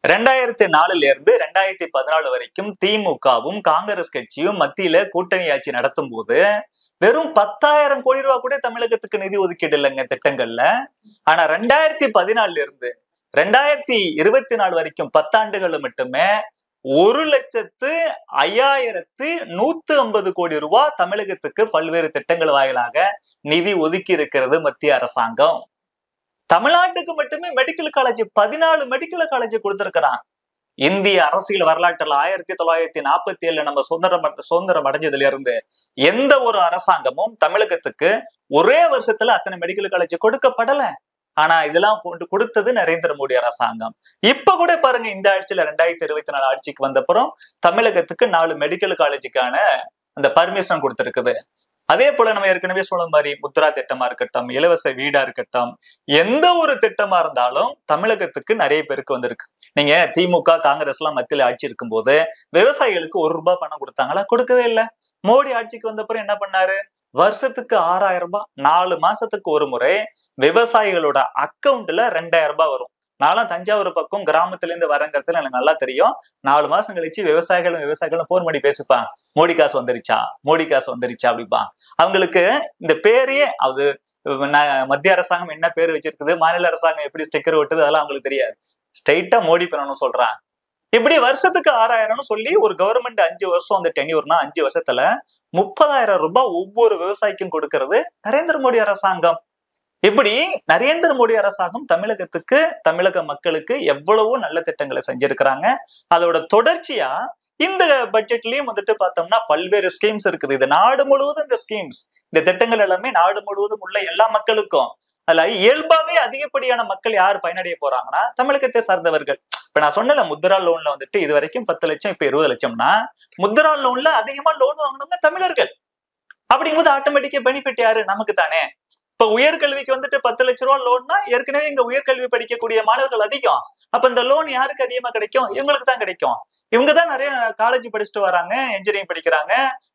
2004 இருந்து 2014 வரைக்கும் திமுகவும் காங்கிரஸ் கட்சியும் மத்தியில கூட்டணி ஆட்சி நடத்தும் போது வெறும் 10,000 கோடி ரூபாய் கூட தமிழகத்துக்கு நிதி ஒதுக்கீடு இல்லைங்க திட்டங்கள்ல. ஆனா 2014 இருந்து 2024 வரைக்கும் 10 ஆண்டுகள் மட்டுமே 1,05,150 கோடி ரூபாய் தமிழகத்துக்கு பல்வேறு திட்டங்கள் வாயிலாக நிதி ஒதுக்கி இருக்கிறது மத்திய அரசாங்கம். தமிழ்நாட்டுக்கு மட்டுமே மெடிக்கல் காலேஜ் 14 மெடிக்கல் காலேஜ் கொடுத்திருக்கிறான். இந்திய அரசியல் வரலாற்றுல 1947 நம்ம சுதந்திரம் அடைஞ்சதுல இருந்து எந்த ஒரு அரசாங்கமும் தமிழகத்துக்கு ஒரே வருஷத்துல அத்தனை மெடிக்கல் காலேஜ் கொடுக்கப்படல. ஆனா இதெல்லாம் கொடுத்தது நரேந்திர மோடி அரசாங்கம். இப்ப கூட பாருங்க, இந்த ஆட்சியில 2024 ஆட்சிக்கு வந்தப்புறம் தமிழகத்துக்கு 4 மெடிக்கல் காலேஜுக்கான அந்த பர்மிஷன் கொடுத்திருக்குது. அதே போல நம்ம ஏற்கனவே சொன்ன மாதிரி முத்ரா திட்டமா இருக்கட்டும், இலவச வீடா இருக்கட்டும், எந்த ஒரு திட்டமா இருந்தாலும் தமிழகத்துக்கு நிறைய பேருக்கு வந்திருக்கு. நீங்க திமுக காங்கிரஸ் எல்லாம் மத்தியில ஆட்சி இருக்கும் போது விவசாயிகளுக்கு 1 ரூபாய் பணம் கொடுத்தாங்களா? கொடுக்கவே இல்லை. மோடி ஆட்சிக்கு வந்தப்பறம் என்ன பண்ணாரு? வருஷத்துக்கு 6,000 ரூபாய், 4 மாசத்துக்கு ஒரு முறை விவசாயிகளோட அக்கௌண்ட்ல 2,000 ரூபாய் வரும். நானும் தஞ்சாவூர் பக்கம் கிராமத்துல இருந்து வரங்கிறதுல எனக்கு நல்லா தெரியும். 4 மாசம் கழிச்சு விவசாயிகளும் போன் பண்ணி பேசிப்பாங்க, மோடி காசு வந்துருச்சா, மோடி காசு வந்துருச்சா அப்படிப்பா. அவங்களுக்கு இந்த பேரையே, அது மத்திய அரசாங்கம் என்ன பேர் வச்சிருக்குது, மாநில அரசாங்கம் எப்படி ஸ்டிக்கர் ஒட்டுது, அதெல்லாம் அவங்களுக்கு தெரியாது. ஸ்ட்ரெயிட்டா மோடி பண்ணணும்னு சொல்றாங்க. இப்படி வருஷத்துக்கு 6,000 சொல்லி ஒரு கவர்மெண்ட் 5 வருஷம் அந்த டென்யூர்னா 5 வருஷத்துல 30,000 ரூபாய் ஒவ்வொரு விவசாயிக்கும் கொடுக்கிறது நரேந்திர மோடி அரசாங்கம். இப்படி நரேந்திர மோடி அரசாங்கம் தமிழகத்துக்கு, தமிழக மக்களுக்கு எவ்வளவோ நல்ல திட்டங்களை செஞ்சிருக்கிறாங்க. அதோட தொடர்ச்சியா இந்த பட்ஜெட்லயும் பார்த்தோம்னா பல்வேறு ஸ்கீம்ஸ் இருக்குது. இது நாடு முழுவதும் இந்த ஸ்கீம்ஸ், இந்த திட்டங்கள் எல்லாமே நாடு முழுவதும் உள்ள எல்லா மக்களுக்கும். அதுல இயல்பாவே அதிகப்படியான மக்கள் யார் பயனடைய போறாங்கன்னா தமிழகத்தை சார்ந்தவர்கள். இப்ப நான் சொன்னல, முத்ரா லோன்ல இது வரைக்கும் 10 லட்சம், இப்ப 20 லட்சம்னா முத்ரா லோன்ல அதிகமா லோன் வாங்கினவங்க தமிழர்கள். அப்படிங்கும்போது ஆட்டோமேட்டிக்கா பெனிஃபிட் யாரு? நமக்கு தானே. இப்ப உயர்கல்விக்கு 10 லட்சம் ரூபாய் லோன்னா ஏற்கனவே இங்க உயர்கல்வி படிக்கக்கூடிய மாணவர்கள் அதிகம். அப்ப இந்த லோன் யாருக்கு அதிகமா கிடைக்கும்? இவங்களுக்கு தான் கிடைக்கும். இவங்கதான் நிறைய காலேஜ் படிச்சுட்டு வராங்க, இன்ஜினியரிங் படிக்கிறாங்க,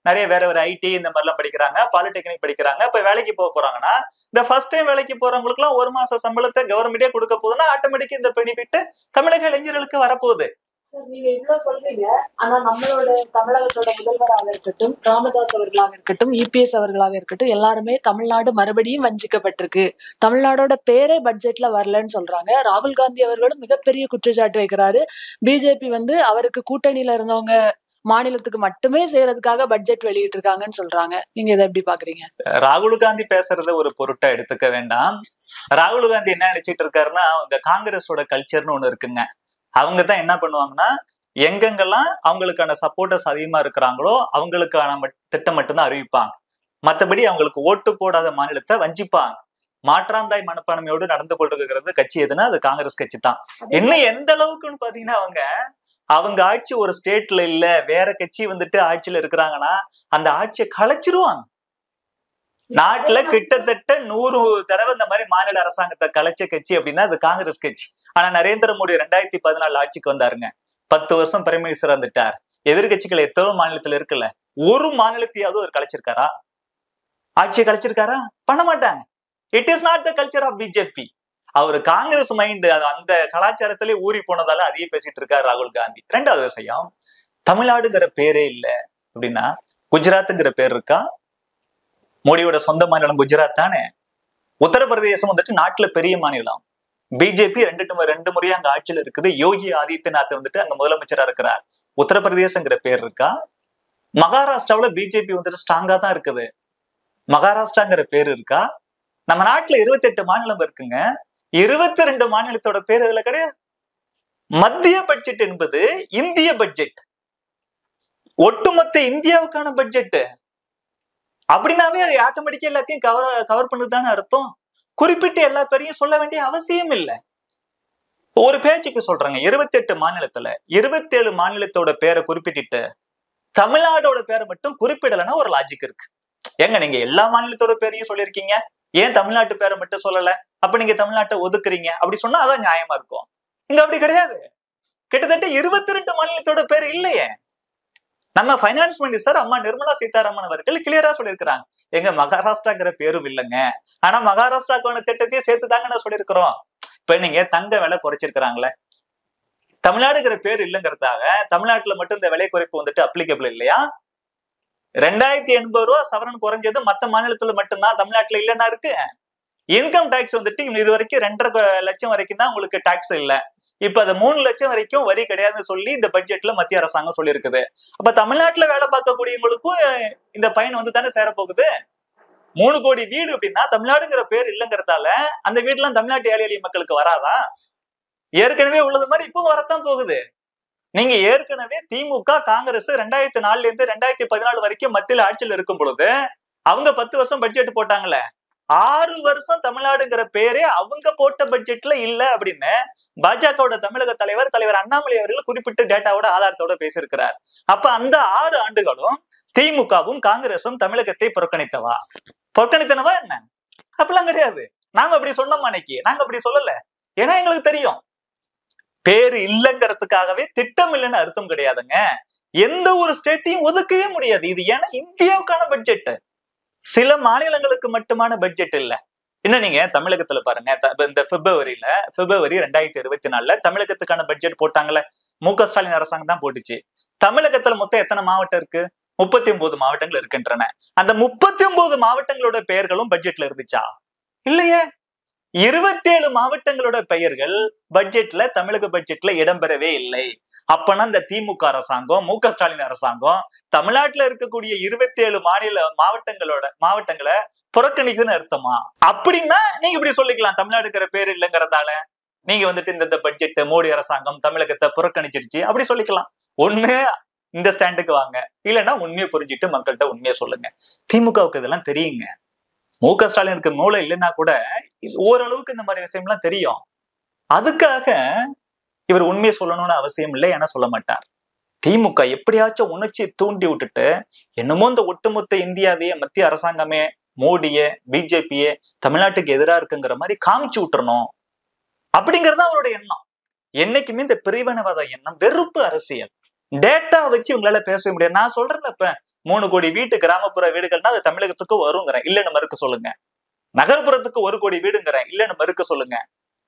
நிறைய வேற ஐடி இந்த மாதிரி எல்லாம் படிக்கிறாங்க, பாலிடெக்னிக் படிக்கிறாங்க. இப்ப வேலைக்கு போறாங்கன்னா இந்த ஃபர்ஸ்ட் டைம் வேலைக்கு போறவங்களுக்கு எல்லாம் 1 மாச சம்பளத்தை கவர்மெண்டே கொடுக்க போகுதுன்னா ஆட்டோமேட்டிக்கா இந்த பெனிஃபிட் தமிழக இளைஞர்களுக்கு வரப்போகுது. சார், நீங்க இவ்வளவு சொல்றீங்க, ஆனா நம்மளோட தமிழகத்தோட முதல்வராக இருக்கட்டும், ராமதாஸ் அவர்களாக இருக்கட்டும், EPS அவர்களாக இருக்கட்டும், எல்லாருமே தமிழ்நாடு மறுபடியும் வஞ்சிக்கப்பட்டிருக்கு, தமிழ்நாடோட பேரே பட்ஜெட்ல வரலன்னு சொல்றாங்க. ராகுல் காந்தி அவர்களும் மிகப்பெரிய குற்றச்சாட்டு வைக்கிறாரு. பிஜேபி அவருக்கு கூட்டணியில இருந்தவங்க மாநிலத்துக்கு மட்டுமே செய்யறதுக்காக பட்ஜெட் வெளியிட்டு இருக்காங்கன்னு சொல்றாங்க. நீங்க இதை எப்படி பாக்குறீங்க? ராகுல் காந்தி பேசுறத ஒரு பொருட்டா எடுத்துக்க வேண்டாம். ராகுல் காந்தி என்ன நினைச்சிட்டு இருக்காருன்னா, இந்த காங்கிரஸோட கல்ச்சர்னு ஒண்ணு இருக்குங்க. அவங்க தான் என்ன பண்ணுவாங்கன்னா, எங்கெங்கெல்லாம் அவங்களுக்கான சப்போர்ட்டர்ஸ் அதிகமா இருக்கிறாங்களோ அவங்களுக்கான திட்டம் மட்டும்தான் அறிவிப்பாங்க. மற்றபடி அவங்களுக்கு ஓட்டு போடாத மாநிலத்தை வஞ்சிப்பாங்க. மாற்றாந்தாய் மனப்பான்மையோடு நடந்து கொண்டிருக்கிறது கட்சி எதுனா அது காங்கிரஸ் கட்சி தான். இன்னும் எந்த அளவுக்குன்னு பாத்தீங்கன்னா, அவங்க ஆட்சி ஒரு ஸ்டேட்ல இல்ல, வேற கட்சி ஆட்சியில இருக்கிறாங்கன்னா அந்த ஆட்சியை கலைச்சிருவாங்க. நாட்டுல கிட்டத்தட்ட 100 தடவை இந்த மாதிரி மாநில அரசாங்கத்தை கலைச்ச கட்சி அப்படின்னா அது காங்கிரஸ் கட்சி. ஆனா நரேந்திர மோடி 2014 ஆட்சிக்கு வந்தாருங்க. 10 வருஷம் பிரைம் மினிஸ்டர் வந்துட்டார். எதிர்கட்சிகள் எத்தனை மாநிலத்துல இருக்குல்ல, ஒரு மாநிலத்தையாவது ஒரு கலைச்சிருக்காரா? ஆட்சியை கலைச்சிருக்காரா? பண்ண மாட்டாங்க. It is not the culture of BJP. அவரு காங்கிரஸ் மைண்ட் அந்த கலாச்சாரத்திலே ஊறி போனதால அதையே பேசிட்டு இருக்காரு ராகுல் காந்தி. 2வது விஷயம், தமிழ்நாடுங்கிற பேரே இல்லை அப்படின்னா குஜராத்துங்கிற பேர் இருக்கா? மோடியோட சொந்த மாநிலம் குஜராத் தானே. உத்தரப்பிரதேசம் நாட்டுல பெரிய மாநிலம். பிஜேபி 2 முறையா அங்க ஆட்சியில இருக்குது. யோகி ஆதித்யநாத் அங்க முதலமைச்சரா இருக்கிறார். உத்தரப்பிரதேசங்கிற பேர் இருக்கா? மகாராஷ்டிராவில பிஜேபி ஸ்ட்ராங்கா தான் இருக்குது. மகாராஷ்டிராங்கிற பேர் இருக்கா? நம்ம நாட்டுல 28 மாநிலம் இருக்குங்க. 22 மாநிலத்தோட பேர் இதுல கிடையாது. மத்திய பட்ஜெட் என்பது இந்திய பட்ஜெட், ஒட்டுமொத்த இந்தியாவுக்கான பட்ஜெட். அப்படின்னாவே அது ஆட்டோமேட்டிக்கா எல்லாத்தையும் கவர் பண்ணுதானே அர்த்தம். குறிப்பிட்டு எல்லா பேரையும் சொல்ல வேண்டிய அவசியம் இல்லை. ஒரு பேச்சுக்கு சொல்றாங்க, 28 மாநிலத்துல 27 மாநிலத்தோட பேரை குறிப்பிட்டு தமிழ்நாடோட பேரை மட்டும் குறிப்பிடலைன்னா ஒரு லாஜிக் இருக்கு. ஏங்க நீங்க எல்லா மாநிலத்தோட பேரையும் சொல்லியிருக்கீங்க, ஏன் தமிழ்நாட்டு பேரை மட்டும் சொல்லல? அப்ப நீங்க தமிழ்நாட்டை ஒதுக்குறீங்க அப்படி சொன்னா அதான் நியாயமா இருக்கும். இங்க அப்படி கிடையாது. கிட்டத்தட்ட 22 மாநிலத்தோட பேர் இல்லையே. நம்ம பைனான்ஸ் மினிஸ்டர் அம்மா நிர்மலா சீதாராமன் அவர்கள் கிளியரா சொல்லியிருக்கிறாங்க, எங்க மகாராஷ்டிராங்கிற பேரும் இல்லைங்க, ஆனா மகாராஷ்டிராக்கான திட்டத்தையும் சேர்த்துதாங்க சொல்லியிருக்கிறோம். இப்ப நீங்க தங்க விலை குறைச்சிருக்கிறாங்களே, தமிழ்நாடுங்கிற பேர் இல்லைங்கிறதாக தமிழ்நாட்டுல மட்டும் இந்த விலை குறைப்பு வந்துட்டு அப்ளிகபிள் இல்லையா? 2080 ரூபா சவரன் குறைஞ்சது மத்த மாநிலத்துல மட்டும்தான், தமிழ்நாட்டுல இல்லைன்னா இருக்கு. இன்கம் டாக்ஸ் வந்துட்டு இது வரைக்கும் 2.5 லட்சம் வரைக்கும் தான் உங்களுக்கு டாக்ஸ் இல்ல. இப்ப அது 3 லட்சம் வரைக்கும் வரி கிடையாதுன்னு சொல்லி இந்த பட்ஜெட்ல மத்திய அரசாங்கம் சொல்லி இருக்குது. அப்ப தமிழ்நாட்டுல வேலை பார்க்கக்கூடியவங்களுக்கும் இந்த பயன் வந்து தானே சேரப்போகுது. 3 கோடி வீடு அப்படின்னா தமிழ்நாடுங்கிற பேர் இல்லைங்கிறதால அந்த வீடுலாம் தமிழ்நாட்டு ஏழை எளிய மக்களுக்கு வராதா? ஏற்கனவே உள்ளது மாதிரி இப்பவும் வரத்தான் போகுது. நீங்க ஏற்கனவே திமுக காங்கிரஸ் 2004 இருந்து 2014 வரைக்கும் மத்தியில ஆட்சியில் இருக்கும் பொழுது அவங்க 10 வருஷம் பட்ஜெட் போட்டாங்கல்ல, 6 வருஷம் தமிழ்நாடுங்கிற பேரே அவங்க போட்ட பட்ஜெட்ல இல்ல அப்படின்னு பாஜகவோட தமிழக தலைவர் அண்ணாமலை அவர்கள் குறிப்பிட்ட டேட்டாவோட ஆதாரத்தோட பேசியிருக்கிறார். அப்ப அந்த 6 ஆண்டுகளும் திமுகவும் காங்கிரசும் தமிழகத்தை புறக்கணித்தனவா என்ன? அப்படிலாம் கிடையாது. நாங்க அப்படி சொன்னோம் அன்னைக்கு, நாங்க அப்படி சொல்லல. ஏன்னா எங்களுக்கு தெரியும் பேரு இல்லைங்கிறதுக்காகவே திட்டம் இல்லைன்னு அர்த்தம் கிடையாதுங்க. எந்த ஒரு ஸ்டேட்டையும் ஒதுக்கவே முடியாது. இது ஏன்னா இந்தியாவுக்கான பட்ஜெட், சில மாநிலங்களுக்கு மட்டுமான பட்ஜெட் இல்ல. இன்னும் நீங்க தமிழகத்துல பாருங்க, இந்த பிப்ரவரி 2024 தமிழகத்துக்கான பட்ஜெட் போட்டாங்கல்ல, மு.க. ஸ்டாலின் அரசாங்கம் தான் போட்டுச்சு. தமிழகத்துல மொத்தம் எத்தனை மாவட்டம் இருக்கு? 39 மாவட்டங்கள் இருக்கின்றன. அந்த 39 மாவட்டங்களோட பெயர்களும் பட்ஜெட்ல இருந்துச்சா? இல்லையே. 27 மாவட்டங்களோட பெயர்கள் பட்ஜெட்ல, தமிழக பட்ஜெட்ல இடம்பெறவே இல்லை. அப்பனா இந்த திமுக அரசாங்கம், மு.க. ஸ்டாலின் அரசாங்கம் தமிழ்நாட்டுல இருக்கக்கூடிய 27 மாவட்டங்களை புறக்கணிக்குதுன்னு அர்த்தமா? அப்படின்னா நீங்க இப்படி சொல்லிக்கலாம், தமிழ்நாடுங்கிற பேர் இல்லைங்கிறதால நீங்க வந்துட்டு இந்த பட்ஜெட் மோடி அரசாங்கம் தமிழகத்தை புறக்கணிச்சிருச்சு அப்படி சொல்லிக்கலாம். ஒண்ணு இந்த ஸ்டாண்டுக்கு வாங்க, இல்லைன்னா உண்மையை புரிஞ்சுட்டு மக்கள்கிட்ட உண்மையை சொல்லுங்க. திமுகவுக்கு இதெல்லாம் தெரியுங்க. மு.க. ஸ்டாலினுக்கு மூளை இல்லைன்னா கூட ஓரளவுக்கு இந்த மாதிரி விஷயம்லாம் தெரியும். அதுக்காக இவர் உண்மையை சொல்லணும்னு அவசியம் இல்லை, ஏன்னா சொல்ல மாட்டார். திமுக எப்படியாச்சும் உணர்ச்சி தூண்டி விட்டுட்டு என்னமோ இந்த ஒட்டுமொத்த இந்தியாவே, மத்திய அரசாங்கமே, மோடிய பிஜேபியே தமிழ்நாட்டுக்கு எதிராக இருக்குங்கிற மாதிரி காமிச்சு விட்டுறணும் அப்படிங்கறது அவருடைய எண்ணம். என்னைக்குமே இந்த பிரிவினவாத எண்ணம், வெறுப்பு அரசியல், டேட்டா வச்சு இவங்களால பேச முடியாது. நான் சொல்றேன், இப்ப 3 கோடி வீட்டு கிராமப்புற வீடுகள்னா அது தமிழகத்துக்கு வருங்கிறேன், இல்லைன்னு மறுக்க சொல்லுங்க. நகர்ப்புறத்துக்கு 1 கோடி வீடுங்கிறேன், இல்லைன்னு மறுக்க சொல்லுங்க.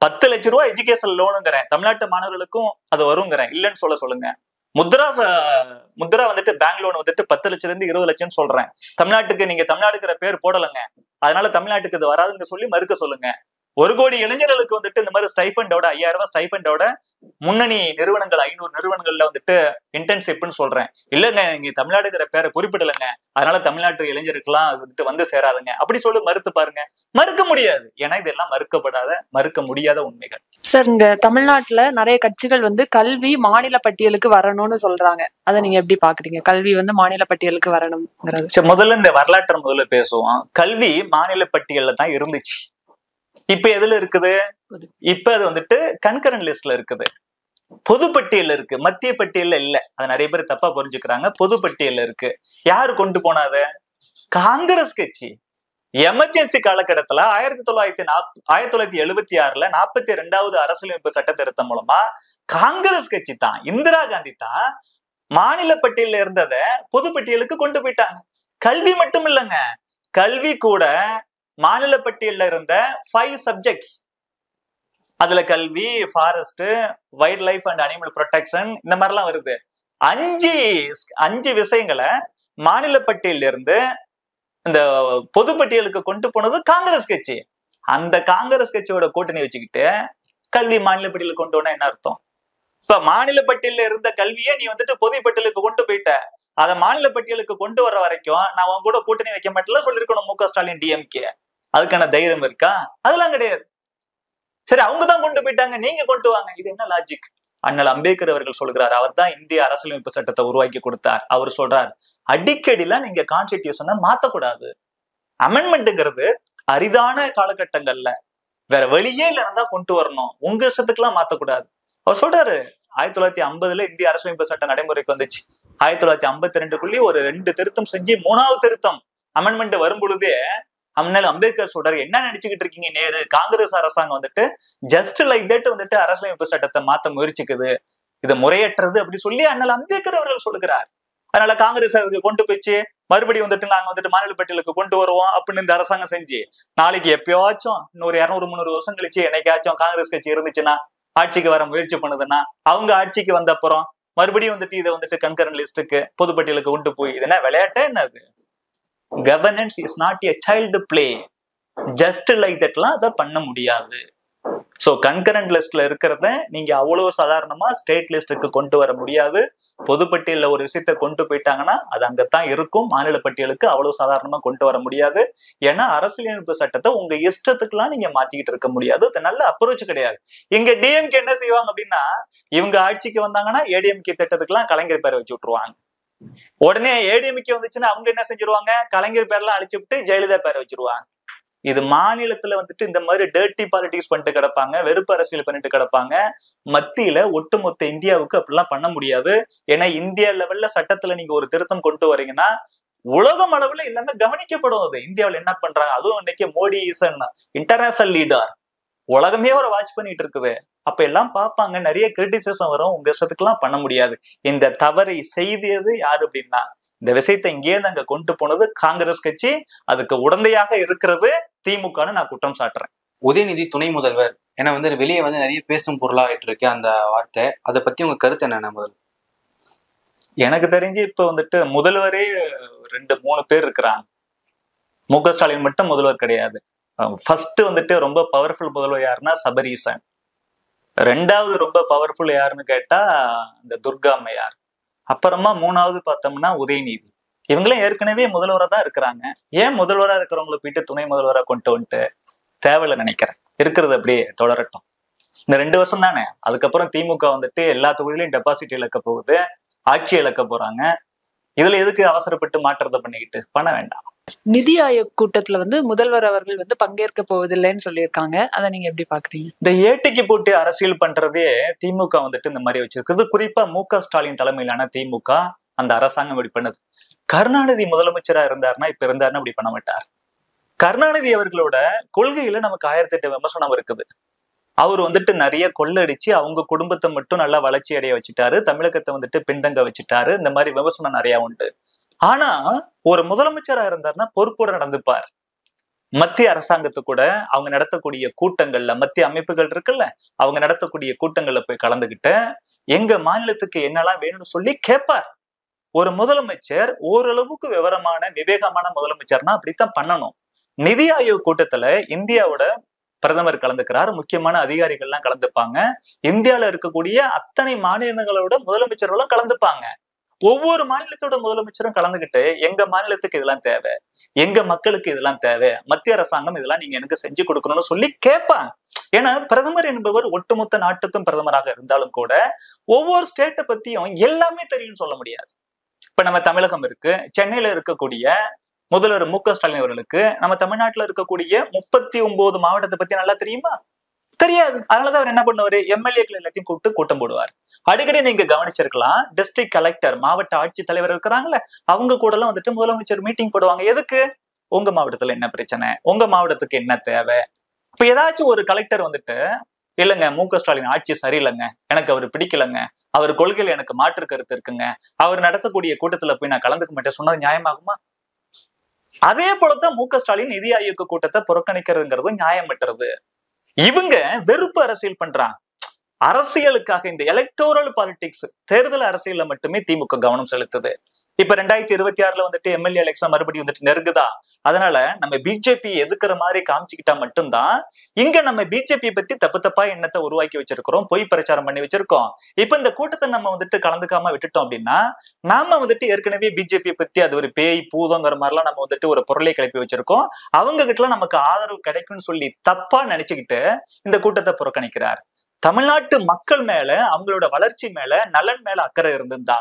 10 லட்சம் ரூபாய் எஜுகேஷன் லோனுங்கிறேன், தமிழ்நாட்டு மாணவர்களுக்கும் அது வருங்கிறேன், இல்லைன்னு சொல்லுங்க. முத்ரா வந்துட்டு பேங்க் லோன் வந்துட்டு 10 லட்சத்துல இருந்து 20 லட்சம் சொல்றேன். தமிழ்நாட்டுக்கு நீங்க தமிழ்நாடுங்கிற பேர் போடலைங்க, அதனால தமிழ்நாட்டுக்கு இது வராதுங்க சொல்லி மறுக்க சொல்லுங்க. 1 கோடி இளைஞர்களுக்கு வந்துட்டு இந்த மாதிரி ஸ்டைஃபண்டோட 5000 ரூபாய் ஸ்டைஃபண்டோட முன்னணி நிறுவனங்கள் 500 நிறுவனங்கள்ல வந்துட்டு இன்டர்ன்ஷிப்னு சொல்றேன், இல்லங்க நீங்க தமிழ்நாடுங்கிற பேரை குறிப்பிடலைங்க, அதனால தமிழ்நாட்டு இளைஞருக்கெல்லாம் வந்துட்டு வந்து சேராதுங்க அப்படி சொல்லி மறுத்து பாருங்க. மறுக்க முடியாது, ஏன்னா இதெல்லாம் மறுக்க முடியாத உண்மைகள். சார், இங்க தமிழ்நாட்டுல நிறைய கட்சிகள் வந்து கல்வி மாநில பட்டியலுக்கு வரணும்னு சொல்றாங்க. அதை நீங்க எப்படி பாக்குறீங்க? கல்வி வந்து மாநில பட்டியலுக்கு வரணும்ங்கிறது. முதல்ல இந்த வரலாற்றை முதல்ல பேசுவோம். கல்வி மாநில பட்டியல்ல தான் இருந்துச்சு. இப்ப எதுல இருக்குது? இப்ப அது வந்துட்டு கன்கரண்ட் லிஸ்ட்ல இருக்குது, பொது பட்டியல்ல இருக்கு, மத்திய பட்டியல்ல இல்ல. அது நிறைய பேர் தப்பா புரிஞ்சுக்கிறாங்க. பொது பட்டியல்ல இருக்கு. யாரு கொண்டு போனாத? காங்கிரஸ் கட்சி. எமர்ஜென்சி காலகட்டத்துல 1976ல 42வது அரசியலமைப்பு சட்ட திருத்தம் மூலமா காங்கிரஸ் கட்சி தான், இந்திரா காந்தி தான் மாநில பட்டியல்ல இருந்தத பொது பட்டியலுக்கு கொண்டு போயிட்டாங்க. கல்வி மட்டும் இல்லைங்க, கல்வி கூட மாநில பட்டியல்ல இருந்த 5 சப்ஜெக்ட்ஸ், அதுல கல்வி, forest, wild life and animal protection, இந்த மாதிரிலாம் வருது. 5 விஷயங்களை மாநில பட்டியல்ல இருந்து இந்த பொது பட்டியலுக்கு கொண்டு போனது காங்கிரஸ் கட்சி. அந்த காங்கிரஸ் கட்சியோட கூட்டணி வச்சுக்கிட்டு கல்வி மாநில பட்டியலுக்கு கொண்டு போனா என்ன அர்த்தம்? இப்ப மாநில பட்டியல்ல இருந்த கல்வியை நீ வந்துட்டு பொது பட்டியலுக்கு கொண்டு போயிட்ட, அதை மாநில பட்டியலுக்கு கொண்டு வர வரைக்கும் நான் உன் கூட கூட்டணி வைக்க மாட்டேன் சொல்லிருக்கணும் மு.க. ஸ்டாலின் டிஎம்கே. அதுக்கான தைரியம் இருக்கா? அதெல்லாம் கிடையாது. சரி, அவங்க தான் கொண்டு போயிட்டாங்க, நீங்க கொண்டு வாங்க. இது என்ன லாஜிக்? அண்ணல் அம்பேத்கர் அவர்கள் சொல்கிறார். அவர் தான் இந்திய அரசியலமைப்பு சட்டத்தை உருவாக்கி கொடுத்தார். அவர் சொல்றார், அடிக்கடிலாம் நீங்க கான்ஸ்டிடியூஷனை மாத்தக்கூடாது. அமெண்ட்மெண்ட்டுங்கிறது அரிதான காலகட்டங்கள்ல வேற வழியே இல்லைன்னா கொண்டு வரணும், உங்க இஷ்டத்துக்குலாம் மாத்தக்கூடாது. அவர் சொல்றாரு 1950 இந்திய அரசியலமைப்பு சட்டம் நடைமுறைக்கு வந்துச்சு. 1952 ஒரு 2 திருத்தம் செஞ்சு 3வது திருத்தம் அமெண்ட்மெண்ட் வரும் பொழுதே அண்ணல் அம்பேத்கர் சொல்றாரு, என்ன நினைச்சுக்கிட்டு இருக்கீங்க, நேரு காங்கிரஸ் அரசாங்கம் வந்துட்டு ஜஸ்ட் லைக் தட் வந்துட்டு அரசியலமைப்பு சட்டத்தை மாத்த முயற்சிக்குது, இது முறையற்றது அப்படி சொல்லி அண்ணல் அம்பேத்கர் அவர்கள் சொல்லுகிறார். அதனால காங்கிரஸ் அவர்கள் கொண்டு போயிச்சு மறுபடியும் வந்துட்டு நாங்க வந்துட்டு மாநில பட்டியலுக்கு கொண்டு வருவோம் அப்படின்னு இந்த அரசாங்கம் செஞ்சு நாளைக்கு எப்பயாச்சும் இன்னொரு 200-300 வருஷம் கழிச்சு என்னைக்காச்சும் காங்கிரஸ் கட்சி இருந்துச்சுன்னா ஆட்சிக்கு வர முயற்சி பண்ணுதுன்னா அவங்க ஆட்சிக்கு வந்த அப்புறம் மறுபடியும் வந்துட்டு இதை வந்துட்டு கன்கரண்ட் லிஸ்டுக்கு பொதுப்பட்டியலுக்கு கொண்டு போய் இது என்ன விளையாட்டே என்னது? Governance is not a child play. Just like தட்லாம் அதை பண்ண முடியாது. சோ கன்கரண்ட் லிஸ்ட்ல இருக்கிறத நீங்க அவ்வளவு சாதாரணமா ஸ்டேட் லிஸ்டுக்கு கொண்டு வர முடியாது. பொதுப்பட்டியல்ல ஒரு விஷயத்த கொண்டு போயிட்டாங்கன்னா அது அங்கத்தான் இருக்கும். மாநில பட்டியலுக்கு அவ்வளவு சாதாரணமா கொண்டு வர முடியாது. ஏன்னா அரசியலமைப்பு சட்டத்தை உங்க இஷ்டத்துக்குலாம் நீங்க மாத்திக்கிட்டு இருக்க முடியாது. அது நல்ல அப்ரோச் கிடையாது. இங்க டிஎம்கே என்ன செய்வாங்க அப்படின்னா, இவங்க ஆட்சிக்கு வந்தாங்கன்னா ஏடிஎம்கே திட்டத்துக்குலாம் கலைஞர் பேரை வச்சு விட்டுருவாங்க. உடனே ஏடிஎம்கே வந்துச்சுன்னா அவங்க என்ன செஞ்சிருவாங்க, கலைஞர் பேர்லாம் அழிச்சு விட்டு ஜெயலலிதா பேரை வச்சிருவாங்க. இது மாநிலத்துல வந்துட்டு இந்த மாதிரி டர்ட்டி பாலிடிக்ஸ் பண்ணிட்டு கிடப்பாங்க, வெறுப்பு அரசியல் பண்ணிட்டு கிடப்பாங்க. மத்தியில ஒட்டுமொத்த இந்தியாவுக்கு அப்படிலாம் பண்ண முடியாது. ஏன்னா இந்தியா லெவல்ல சட்டத்துல நீங்க ஒரு திருத்தம் கொண்டு வரீங்கன்னா உலகம் அளவுல எல்லாமே கவனிக்கப்படும். அது இந்தியாவில் என்ன பண்றாங்க, அதுவும் இன்னைக்கு மோடி இஸ் இன்டர்நேஷனல் லீடர், உலகமே ஒரு வாட்ச் பண்ணிட்டு இருக்குது. அப்ப எல்லாம் பார்ப்பாங்க, நிறைய கிரிட்டிசிசம் வரும். உங்க இஷ்டத்துக்குலாம் பண்ண முடியாது. இந்த தவறை செய்தது யாரு அப்படின்னா, இந்த விஷயத்தை இங்கேயே அங்க கொண்டு போனது காங்கிரஸ் கட்சி, அதுக்கு உடந்தையாக இருக்கிறது திமுகன்னு நான் குற்றம் சாட்டுறேன். உதயநிதி துணை முதல்வர் ஏன்னா வெளியே நிறைய பேசும் பொருளாயிட்டு இருக்கு அந்த வார்த்தை, அதை பத்தி உங்க கருத்து என்ன? முதல் எனக்கு தெரிஞ்சு இப்ப வந்துட்டு முதல்வரே 2-3 பேர் இருக்கிறாங்க. மு.க. ஸ்டாலின் மட்டும் முதல்வர் கிடையாது. ஃபர்ஸ்ட் வந்துட்டு ரொம்ப பவர்ஃபுல் முதல்வர் யாருன்னா சபரீசன். 2வது ரொம்ப பவர்ஃபுல் யாருன்னு கேட்டா இந்த துர்கா அம்மையார். அப்புறமா 3வது பார்த்தோம்னா உதயநிதி. இவங்களும் ஏற்கனவே முதல்வராக தான் இருக்கிறாங்க. ஏன் முதல்வராக இருக்கிறவங்களை போயிட்டு துணை முதல்வராக கொண்டு வந்துட்டு தேவையில்லை நினைக்கிறேன். இருக்கிறது அப்படியே தொடரட்டும். இந்த 2 வருஷம் தானே, அதுக்கப்புறம் திமுக வந்துட்டு எல்லா தொகுதியிலையும் டெபாசிட் இழக்க போகுது, ஆட்சி இழக்க போறாங்க. இதுல எதுக்கு அவசரப்பட்டு மாற்றத்தை பண்ணிக்கிட்டு பண்ண வேண்டாம். நிதி ஆயோக் கூட்டத்துல முதல்வர் அவர்கள் பங்கேற்க போவதில்லைன்னு சொல்லியிருக்காங்க. அதை நீங்க எப்படி பாக்குறீங்க? இந்த ஏட்டிக்கு போட்டு அரசியல் பண்றதே திமுக வந்துட்டு இந்த மாதிரி வச்சிருக்குது. குறிப்பா மு.க. ஸ்டாலின் தலைமையிலான திமுக அந்த அரசாங்கம் இப்படி பண்ணுது. கருணாநிதி முதலமைச்சரா இருந்தாருன்னா இப்ப இருந்தாருன்னா இப்படி பண்ண மாட்டார். கருணாநிதி அவர்களோட கொள்கையில நமக்கு 1008 விமர்சனம் இருக்குது. அவர் வந்துட்டு நிறைய கொள்ளடிச்சு அவங்க குடும்பத்தை மட்டும் நல்லா வளர்ச்சி அடைய வச்சுட்டாரு, தமிழகத்தை வந்துட்டு பின்தங்க வச்சுட்டாரு. இந்த மாதிரி விமர்சனம் நிறைய உண்டு. ஆனா ஒரு முதலமைச்சரா இருந்தாருன்னா பொறுப்போட நடந்துப்பார். மத்திய அரசாங்கத்து கூட அவங்க நடத்தக்கூடிய கூட்டங்கள்ல, மத்திய அமைப்புகள் இருக்குல்ல, அவங்க நடத்தக்கூடிய கூட்டங்கள்ல போய் கலந்துகிட்டு எங்க மாநிலத்துக்கு என்னெல்லாம் வேணும்னு சொல்லி கேட்பார். ஒரு முதலமைச்சர் ஓரளவுக்கு விவரமான விவேகமான முதலமைச்சர்னா அப்படித்தான் பண்ணணும். நிதி ஆயோக் கூட்டத்துல இந்தியாவோட பிரதமர் கலந்துக்கிறார், முக்கியமான அதிகாரிகள்லாம் கலந்துப்பாங்க. இந்தியாவில இருக்கக்கூடிய அத்தனை மாநிலங்களோட முதலமைச்சர்களும் கலந்துப்பாங்க. ஒவ்வொரு மாநிலத்தோட முதலமைச்சரும் கலந்துகிட்டு எங்க மாநிலத்துக்கு இதெல்லாம் தேவை, எங்க மக்களுக்கு இதெல்லாம் தேவை, மத்திய அரசாங்கம் இதெல்லாம் நீங்க எனக்கு செஞ்சு கொடுக்கணும்னு சொல்லி கேட்பாங்க. ஏன்னா பிரதமர் என்பவர் ஒட்டுமொத்த நாட்டுக்கும் பிரதமராக இருந்தாலும் கூட ஒவ்வொரு ஸ்டேட்டை பத்தியும் எல்லாமே தெரியும்னு சொல்ல முடியாது. இப்ப நம்ம தமிழகம் இருக்கு, சென்னையில இருக்கக்கூடிய முதல்வர் மு.க. ஸ்டாலின் அவர்களுக்கு நம்ம தமிழ்நாட்டுல இருக்கக்கூடிய 39 மாவட்டத்தை பத்தி நல்லா தெரியுமா? தெரியாது. அதனாலதான் அவர் என்ன பண்ணுவாரு, எம்எல்ஏக்கள் எல்லாத்தையும் கூப்பிட்டு கூட்டம் போடுவார். அடிக்கடி நீங்க கவனிச்சிருக்கலாம், டிஸ்ட்ரிக்ட் கலெக்டர், மாவட்ட ஆட்சி தலைவர் இருக்கிறாங்களே, அவங்க கூட எல்லாம் வந்துட்டு முதலமைச்சர் மீட்டிங் போடுவாங்க. எதுக்கு? உங்க மாவட்டத்துல என்ன பிரச்சனை, உங்க மாவட்டத்துக்கு என்ன தேவை. இப்ப ஏதாச்சும் ஒரு கலெக்டர் வந்துட்டு, இல்லைங்க மு.க. ஸ்டாலின் ஆட்சி சரியில்லைங்க, எனக்கு அவர் பிடிக்கலங்க, அவர் கொள்கையில எனக்கு மாற்று கருத்து இருக்குங்க, அவர் நடத்தக்கூடிய கூட்டத்துல போய் நான் கலந்துக்க மாட்டேன் சொன்னது நியாயமாகுமா? அதே போலதான் மு.க. ஸ்டாலின் நிதி ஆயோக் கூட்டத்தை புறக்கணிக்கிறதுங்கிறதும் நியாயமற்றது. இவங்க வெறுப்பு அரசியல் பண்றாங்க. அரசியலுக்காக இந்த எலக்டோரல் பாலிடிக்ஸ், தேர்தல் அரசியல்ல மட்டுமே திமுக கவனம் செலுத்துது. இப்ப 2026 வந்துட்டு எம்எல்ஏ எலெக்ஷன் மறுபடியும் வந்துட்டு நெருங்குதா, அதனால நம்ம பிஜேபி எதுக்குற மாதிரி காமிச்சுக்கிட்டா மட்டும்தான் இங்க நம்ம பிஜேபி பத்தி தப்பு தப்பா எண்ணத்தை உருவாக்கி வச்சிருக்கிறோம், பொய் பிரச்சாரம் பண்ணி வச்சிருக்கோம். இப்ப இந்த கூட்டத்தை நம்ம வந்துட்டு கலந்துக்காம விட்டுட்டோம் அப்படின்னா நாம வந்துட்டு ஏற்கனவே பிஜேபி பத்தி அது ஒரு பேய் பூதங்கிற மாதிரிலாம் நம்ம வந்துட்டு ஒரு பொருளை கிளப்பி வச்சிருக்கோம். அவங்க கிட்ட நமக்கு ஆதரவு கிடைக்கும்னு சொல்லி தப்பா நினைச்சுக்கிட்டு இந்த கூட்டத்தை புறக்கணிக்கிறார். தமிழ்நாட்டு மக்கள் மேல, அவங்களோட வளர்ச்சி மேல, நலன் மேல அக்கறை இருந்திருந்தா,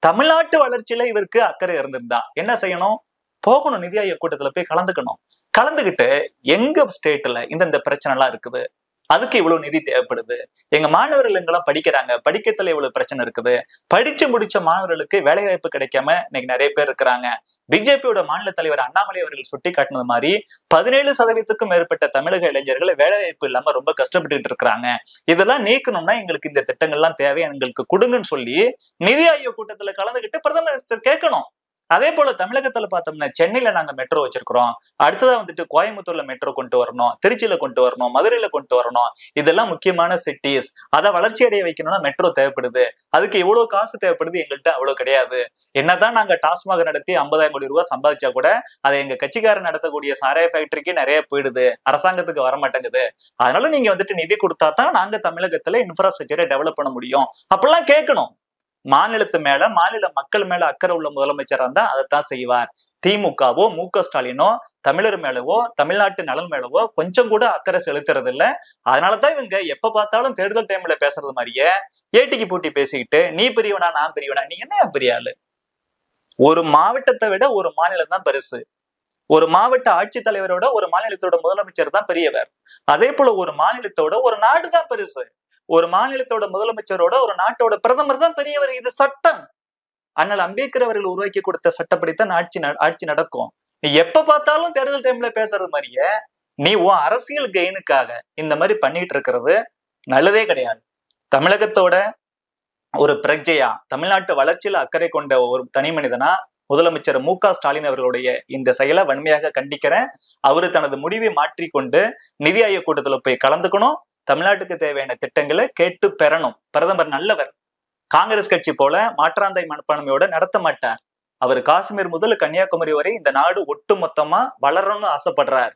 தமிழ்நாட்டு வளர்ச்சியில இவருக்கு அக்கறை இருந்திருந்தா என்ன செய்யணும்? போகணும், நிதி ஆயோக் கூட்டத்துல போய் கலந்துக்கணும். கலந்துகிட்டு எங்க ஸ்டேட்ல இந்த பிரச்சனை எல்லாம் இருக்குது, அதுக்கு இவ்வளவு நிதி தேவைப்படுது, எங்க மாணவர்கள் எங்கெல்லாம் படிக்கிறாங்க, படிக்கத்துல இவ்வளவு பிரச்சனை இருக்குது, படிச்சு முடிச்ச மாணவர்களுக்கு வேலை வாய்ப்பு கிடைக்காம இன்னைக்கு நிறைய பேர் இருக்கிறாங்க. பிஜேபியோட மாநில தலைவர் அண்ணாமலை அவர்கள் சுட்டி காட்டினது மாதிரி 17% மேற்பட்ட தமிழக இளைஞர்களை வேலை வாய்ப்பு இல்லாம ரொம்ப கஷ்டப்பட்டுட்டு இருக்கிறாங்க. இதெல்லாம் நீக்கணும்னா எங்களுக்கு இந்த திட்டங்கள்லாம் தேவை, எங்களுக்கு கொடுங்கன்னு சொல்லி நிதி ஆயோக் கூட்டத்துல கலந்துகிட்டு பிரதமர் கேட்கணும். அதே போல தமிழகத்துல பார்த்தோம்னா சென்னையில நாங்க மெட்ரோ வச்சிருக்கிறோம், அடுத்ததா கோயம்புத்தூர்ல மெட்ரோ கொண்டு வரணும், திருச்சியில கொண்டு வரணும், மதுரையில கொண்டு வரணும், இதெல்லாம் முக்கியமான சிட்டிஸ். அதை வளர்ச்சி அடைய வைக்கணும்னா மெட்ரோ தேவைப்படுது, அதுக்கு இவ்வளவு காசு தேவைப்படுது, எங்கள்கிட்ட அவ்வளவு கிடையாது. என்னதான் நாங்க டாஸ்மாக் நடத்தி 50,000 கோடி ரூபாய் சம்பாதிச்சா கூட அதை எங்க கட்சிக்காரர் நடத்தக்கூடிய சாராய ஃபேக்டரிக்கு நிறைய போயிடுது, அரசாங்கத்துக்கு வர மாட்டேங்குது. அதனால நீங்க நிதி கொடுத்தா தான் நாங்க தமிழகத்துல இன்ஃப்ராஸ்ட்ரக்சரை டெவலப் பண்ண முடியும் அப்படிலாம் கேட்கணும். மாநிலத்து மேல, மாநில மக்கள் மேல அக்கறை உள்ள முதலமைச்சரா இருந்தா அதைத்தான் செய்வார். திமுகவோ மு.க. ஸ்டாலினோ தமிழர் மேலவோ தமிழ்நாட்டு நலன் மேலவோ கொஞ்சம் கூட அக்கறை செலுத்துறது இல்ல. அதனாலதான் இவங்க எப்ப பார்த்தாலும் தேர்தல் டைம்ல பேசுறது மாதிரியே ஏட்டிக்கு பூட்டி பேசிக்கிட்டு நீ பெரியவனா நான் பெரியவனா, நீ என்ன பெரிய ஆளு? ஒரு மாவட்டத்தை விட ஒரு மாநிலம் தான் பெருசு. ஒரு மாவட்ட ஆட்சித்தலைவரோட ஒரு மாநிலத்தோட முதலமைச்சர் தான் பெரியவர். அதே போல ஒரு மாநிலத்தோட ஒரு நாடு தான் பெருசு. ஒரு மாநிலத்தோட முதலமைச்சரோட ஒரு நாட்டோட பிரதமர் தான் பெரியவர். இது சட்டம். அண்ணல் அம்பேத்கர் அவர்கள் உருவாக்கி கொடுத்த சட்டப்படித்தான் ஆட்சி நடக்கும். நீ எப்ப பார்த்தாலும் தேர்தல் டைம்ல பேசுறது மாதிரியே நீ உன் அரசியல் கெயினுக்காக இந்த மாதிரி பண்ணிட்டு இருக்கிறது நல்லதே கிடையாது. தமிழகத்தோட ஒரு பிரஜையா, தமிழ்நாட்டு வளர்ச்சியில அக்கறை கொண்ட ஒரு தனி மனிதனா முதலமைச்சர் மு.க. ஸ்டாலின் அவர்களுடைய இந்த செயலை வன்மையாக கண்டிக்கிறேன். அவரு தனது முடிவை மாற்றிக்கொண்டு நிதி ஆயோக் கூட்டத்துல போய் கலந்துக்கணும், தமிழ்நாட்டுக்கு தேவையான திட்டங்களை கேட்டு பெறணும். பிரதமர் நல்லவர், காங்கிரஸ் கட்சி போல மாற்றாந்தை மனப்பான்மையோட நடத்த மாட்டார். அவர் காஷ்மீர் முதல் கன்னியாகுமரி வரை இந்த நாடு ஒட்டு மொத்தமா வளரணும்னு ஆசைப்படுறார்.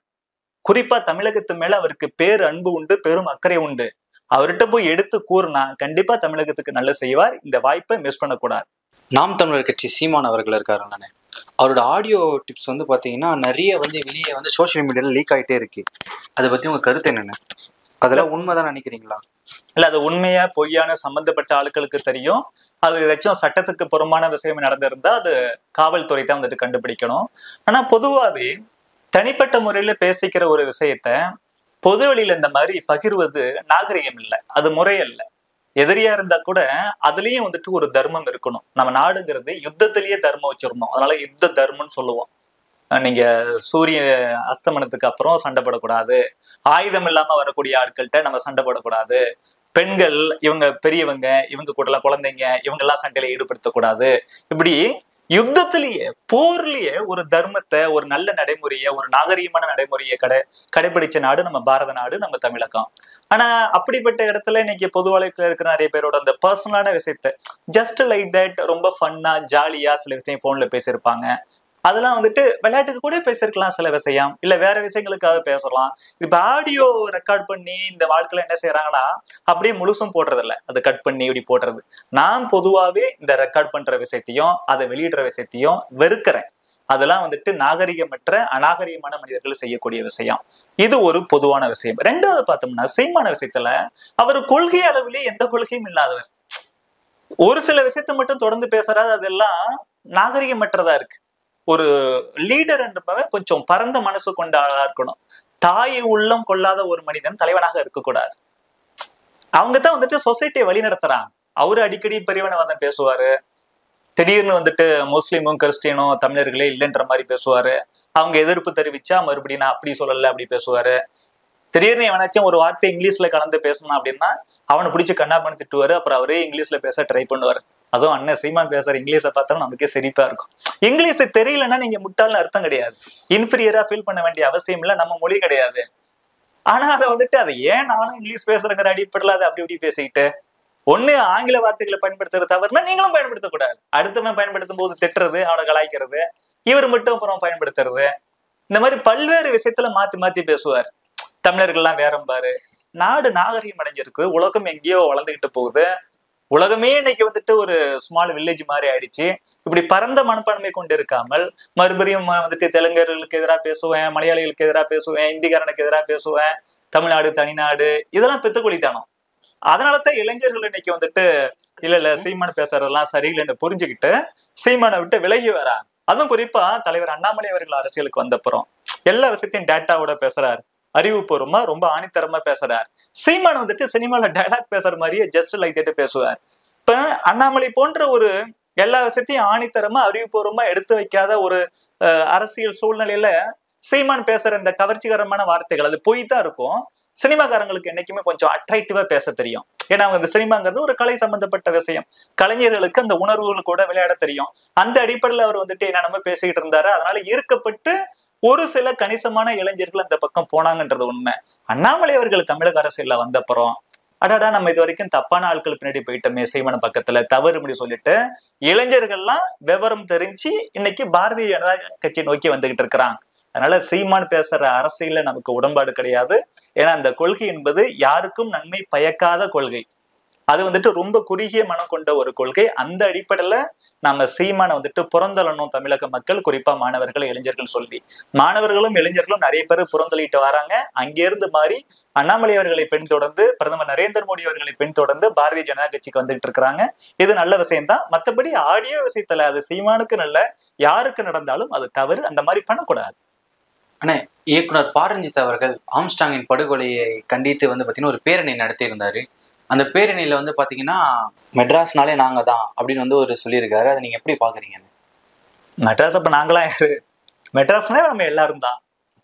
குறிப்பா தமிழகத்து மேல அவருக்கு பேர் அன்பு உண்டு, பெரும் அக்கறை உண்டு. அவர்கிட்ட போய் எடுத்து கூறினா கண்டிப்பா தமிழகத்துக்கு நல்ல செய்வார். இந்த வாய்ப்பை மிஸ் பண்ணக்கூடாது. நாம் தமிழர் கட்சி சீமான் அவர்கள் இருக்காரு நானே, அவரோட ஆடியோ டிப்ஸ் பாத்தீங்கன்னா நிறைய வெளியே சோசியல் மீடியால லீக் ஆயிட்டே இருக்கு. அதை பத்தி உங்க கருத்து என்னென்ன? அதெல்லாம் உண்மைதான் நினைக்கிறீங்களா? இல்ல, அது உண்மையா பொய்யான சம்பந்தப்பட்ட ஆட்களுக்கு தெரியும். அது ஏதாச்சும் சட்டத்துக்கு புறம்பான விஷயம் நடந்திருந்தா அது காவல்துறை தான் கண்டுபிடிக்கணும். ஆனா பொதுவாவே தனிப்பட்ட முறையில பேசிக்கிற ஒரு விஷயத்த பொது வழியில இந்த மாதிரி பகிர்வது நாகரிகம் இல்லை, அது முறையல்ல. எதிரியா இருந்தா கூட அதுலயும் ஒரு தர்மம் இருக்கணும். நம்ம நாடுங்கிறது யுத்தத்திலேயே தர்மம் வச்சிருந்தோம், அதனால யுத்த தர்மம்னு சொல்லுவோம். நீங்க சூரிய அஸ்தமனத்துக்கு அப்புறம் சண்டை போடக்கூடாது, ஆயுதம் இல்லாம வரக்கூடிய ஆட்கள்கிட்ட நம்ம சண்டை போடக்கூடாது, பெண்கள் இவங்க பெரியவங்க இவங்க கூட எல்லாம் குழந்தைங்க இவங்க எல்லாம் சண்டையில ஈடுபடுத்தக்கூடாது. இப்படி யுத்தத்திலேயே போர்லயே ஒரு தர்மத்தை, ஒரு நல்ல நடைமுறையை, ஒரு நாகரீகமான நடைமுறையை கடைபிடிச்ச நாடு நம்ம பாரத நாடு, நம்ம தமிழகம். ஆனா அப்படிப்பட்ட இடத்துல இன்னைக்கு பொது வழக்குல இருக்கிற நிறைய பேரோட அந்த பர்சனலான விஷயத்த ஜஸ்ட் லைக் தட் ரொம்ப ஃபன்னா ஜாலியா சில விஷயம் போன்ல பேசியிருப்பாங்க. அதெல்லாம் விளையாட்டுக்கு கூட பேசிருக்கலாம், சில விஷயம் இல்ல வேற விஷயங்களுக்காக பேசலாம். இப்ப ஆடியோ ரெக்கார்ட் பண்ணி இந்த வாழ்க்கையில என்ன செய்யறாங்கன்னா அப்படியே முழுசும் போடுறது இல்ல, அதை கட் பண்ணி இப்படி போடுறது. நான் பொதுவாவே இந்த ரெக்கார்ட் பண்ற விஷயத்தையும் அதை வெளியிடுற விஷயத்தையும் வெறுக்கிறேன். அதெல்லாம் நாகரிகமற்ற அநாகரிகமான மனிதர்கள் செய்யக்கூடிய விஷயம். இது ஒரு பொதுவான விஷயம். ரெண்டாவது பார்த்தோம்னா சீமான விஷயத்துல அவர் கொள்கை அளவிலே எந்த கொள்கையும் இல்லாதவர். ஒரு சில விஷயத்த மட்டும் தொடர்ந்து பேசுறாரு, அதெல்லாம் நாகரிகமற்றதா இருக்கு. ஒரு லீடர் என்பவன் கொஞ்சம் பரந்த மனசு கொண்ட ஆளா இருக்கணும். தாய் உள்ளம் கொள்ளாத ஒரு மனிதன் தலைவனாக இருக்கக்கூடாது. அவங்கதான் சொசைட்டியை வழி நடத்துறாங்க. அவரு அடிக்கடி பெரியவனவாதம் பேசுவாரு, திடீர்னு முஸ்லீமும் கிறிஸ்டியனும் தமிழர்களே இல்லைன்ற மாதிரி பேசுவாரு. அவங்க எதிர்ப்பு தெரிவிச்சா மறுபடியும் நான் அப்படி சொல்லல அப்படி பேசுவாரு. திடீர்னு எவனாச்சும் ஒரு வார்த்தை இங்கிலீஷ்ல கலந்து பேசணும் அப்படின்னா அவனை பிடிச்சி கண்ணாப்பண்ணி திட்டுவாரு. அப்புறம் அவரே இங்கிலீஷ்ல பேச ட்ரை பண்ணுவாரு. அதுவும் அண்ணன் சீமான் பேசுற இங்கிலீஷை பார்த்தாலும் நமக்கே சிரிப்பா இருக்கும். இங்கிலீஷ் தெரியலன்னா நீங்க முட்டாள்னு அர்த்தம் கிடையாது, இன்ஃபீரியரா ஃபீல் பண்ண வேண்டிய அவசியம் இல்லை, நம்ம மொழி கிடையாது. ஆனா அதை அதை ஏன் நானும் இங்கிலீஷ் பேசுறேங்கிற அடிப்படையில் அதை அப்படி இப்படி பேசிக்கிட்டு ஒண்ணு ஆங்கில வார்த்தைகளை பயன்படுத்துறது தவறுனா நீங்களும் பயன்படுத்தக்கூடாது. அடுத்தவன் பயன்படுத்தும் போது திட்டுறது, அவனை கலாய்க்கிறது, இவர் மட்டும் அப்புறம் பயன்படுத்துறது, இந்த மாதிரி பல்வேறு விஷயத்துல மாத்தி மாத்தி பேசுவார். தமிழர்கள்லாம் வேறம்பாரு. நாடு நாகரிகம் அடைஞ்சிருக்கு, உலகம் எங்கேயோ வளர்ந்துகிட்டு போகுது. உலகமே இன்னைக்கு ஒரு ஸ்மால் வில்லேஜ் மாதிரி ஆயிடுச்சு. இப்படி பரந்த மனப்பான்மை கொண்டு இருக்காமல் மறுபடியும் தெலுங்கர்களுக்கு எதிராக பேசுவேன், மலையாளிகளுக்கு எதிராக பேசுவேன், இந்திக்காரனுக்கு எதிராக பேசுவேன், தமிழ்நாடு தனிநாடு, இதெல்லாம் பித்துக்குளித்தானோ. அதனாலதான் இளைஞர்கள் இன்னைக்கு வந்துட்டு இல்ல சீமான் பேசுறதெல்லாம் சரியில்லைன்னு புரிஞ்சுக்கிட்டு சீமானை விட்டு விலகி வராங்க. அதுவும் குறிப்பா தலைவர் அண்ணாமலை அவர்கள் அரசியலுக்கு வந்தப்புறம் எல்லா விஷயத்தையும் டேட்டாவோட பேசுறாரு, அறிவுபூர்வமா ரொம்ப ஆணித்தரமா பேசுறாரு. சீமான் வந்துட்டு சினிமால டைலாக் பேசுற மாதிரியே ஜஸ்ட் லைக் தட் பேசுவார். இப்ப அண்ணாமலை போன்ற ஒரு எல்லா விஷயத்தையும் ஆணித்தரமா அறிவுபூர்வமா எடுத்து வைக்காத ஒரு அரசியல் சூழ்நிலையில சீமான் பேசுற இந்த கவர்ச்சிகரமான வார்த்தைகள் அது பொய் தான் இருக்கும். சினிமாக்காரங்களுக்கு என்னைக்குமே கொஞ்சம் அட்ராக்டிவா பேச தெரியும். ஏன்னா அவங்க இந்த சினிமாங்கிறது ஒரு கலை சம்பந்தப்பட்ட விஷயம். கலைஞர்களுக்கு அந்த உணர்வுகள் கூட விளையாட தெரியும். அந்த அடிப்படையில் அவர் வந்துட்டு என்னென்னமோ பேசிக்கிட்டு இருந்தாரு. அதனால ஈர்க்கப்பட்டு ஒரு சில கணிசமான இளைஞர்கள் அந்த பக்கம் போனாங்கன்றது உண்மை. அண்ணாமலை அவர்கள் தமிழக அரசியல்ல வந்தப்புறம் அடாடா நம்ம இது வரைக்கும் தப்பான ஆட்கள் பின்னாடி போயிட்டோமே, சீமான பக்கத்துல தவறு இப்படி சொல்லிட்டு இளைஞர்கள்லாம் விவரம் தெரிஞ்சு இன்னைக்கு பாரதிய ஜனதா கட்சியை நோக்கி வந்துகிட்டு இருக்கிறாங்க. அதனால சீமான் பேசுற அரசியல்ல நமக்கு உடன்பாடு கிடையாது. ஏன்னா அந்த கொள்கை என்பது யாருக்கும் நன்மை பயக்காத கொள்கை. அது வந்துட்டு ரொம்ப குறுகிய மனம் கொண்ட ஒரு கொள்கை. அந்த அடிப்படையில நம்ம சீமானை வந்துட்டு புறந்தள்ளணும் தமிழக மக்கள், குறிப்பா மாணவர்கள் இளைஞர்கள் சொல்லி. மாணவர்களும் இளைஞர்களும் நிறைய பேர் புறந்தள்ளிட்டு வராங்க. அங்கிருந்து மாறி அண்ணாமலை அவர்களை பின்தொடர்ந்து பிரதமர் நரேந்திர மோடி அவர்களை பின்தொடர்ந்து பாரதிய ஜனதா கட்சிக்கு வந்துட்டு இருக்கிறாங்க. இது நல்ல விஷயம்தான். மற்றபடி ஆடியோ விஷயத்துல அது சீமானுக்கு நல்ல, யாருக்கு நடந்தாலும் அது தவறு. அந்த மாதிரி பண்ணக்கூடாது. ஆனா இயக்குனர் ப. ரஞ்சித் அவர்கள் ஆம்ஸ்டாங்கின் படுகொலையை கண்டித்து வந்து பாத்தீங்கன்னா ஒரு பேரணி நடத்தி இருந்தாரு. அந்த பேரணியில வந்து பாத்தீங்கன்னா மெட்ராஸ்னாலே நாங்க தான் அப்படின்னு வந்து ஒரு சொல்லியிருக்காரு. அதை நீங்க எப்படி பாக்குறீங்க? மெட்ராஸ் அப்ப நாங்களாம் யாரு? மெட்ராஸ்னாவே நம்ம எல்லாரும் தான்.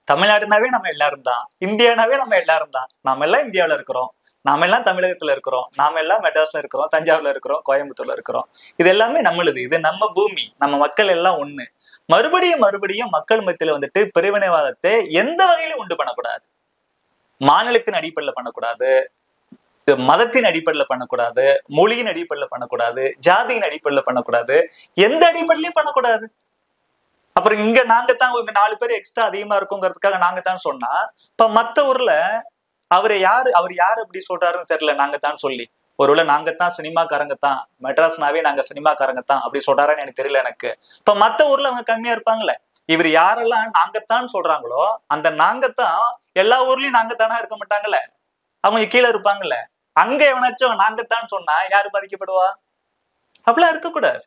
தமிழ்நாடுனாவே நம்ம எல்லாரும் தான். இந்தியானாவே நம்ம எல்லாரும் தான். நாம எல்லாம் இந்தியாவில இருக்கிறோம், நாம எல்லாம் தமிழகத்துல இருக்கிறோம், நாம எல்லாம் மெட்ராஸ்ல இருக்கிறோம், தஞ்சாவூர்ல இருக்கிறோம், கோயம்புத்தூர்ல இருக்கிறோம். இது எல்லாமே நம்மளுது. இது நம்ம பூமி, நம்ம மக்கள் எல்லாம் ஒண்ணு. மறுபடியும் மக்கள் மத்தியில வந்துட்டு பிரிவினைவாதத்தை எந்த வகையிலும் உண்டு பண்ணக்கூடாது. மாநிலத்தின் அடிப்படையில பண்ணக்கூடாது, மதத்தின் அடிப்படையில பண்ணக்கூடாது, மொழியின் அடிப்படையில பண்ணக்கூடாது, ஜாதியின் அடிப்படையில பண்ணக்கூடாது, எந்த அடிப்படையிலயும் பண்ணக்கூடாது. அப்புறம் இங்க நாங்க தான் ஒரு 4 பேர் எக்ஸ்ட்ரா அதிகமா இருக்குங்கிறதுக்காக நாங்க தான் சொன்னா, இப்ப மத்த ஊர்ல அவர் யாரு அப்படி சொல்றாருன்னு தெரியல. நாங்க தான் சொல்லி ஒருவேளை நாங்க தான் சினிமாக்காரங்க தான், மெட்ராஸ்னாவே நாங்க சினிமாக்காரங்க தான் அப்படி சொல்றாருன்னு எனக்கு தெரியல எனக்கு. இப்ப மத்த ஊர்ல அவங்க கம்மியா இருப்பாங்கல்ல. இவர் யாரெல்லாம் நாங்கத்தான் சொல்றாங்களோ அந்த நாங்கத்தான் எல்லா ஊர்லயும் நாங்கத்தானா இருக்க மாட்டாங்கல்ல, அவங்க கீழே இருப்பாங்கல்ல. அங்க எவனாச்சும் நாங்கத்தான் சொன்னா யாரு பாதிக்கப்படுவா? அப்படிலாம் இருக்கக்கூடாது.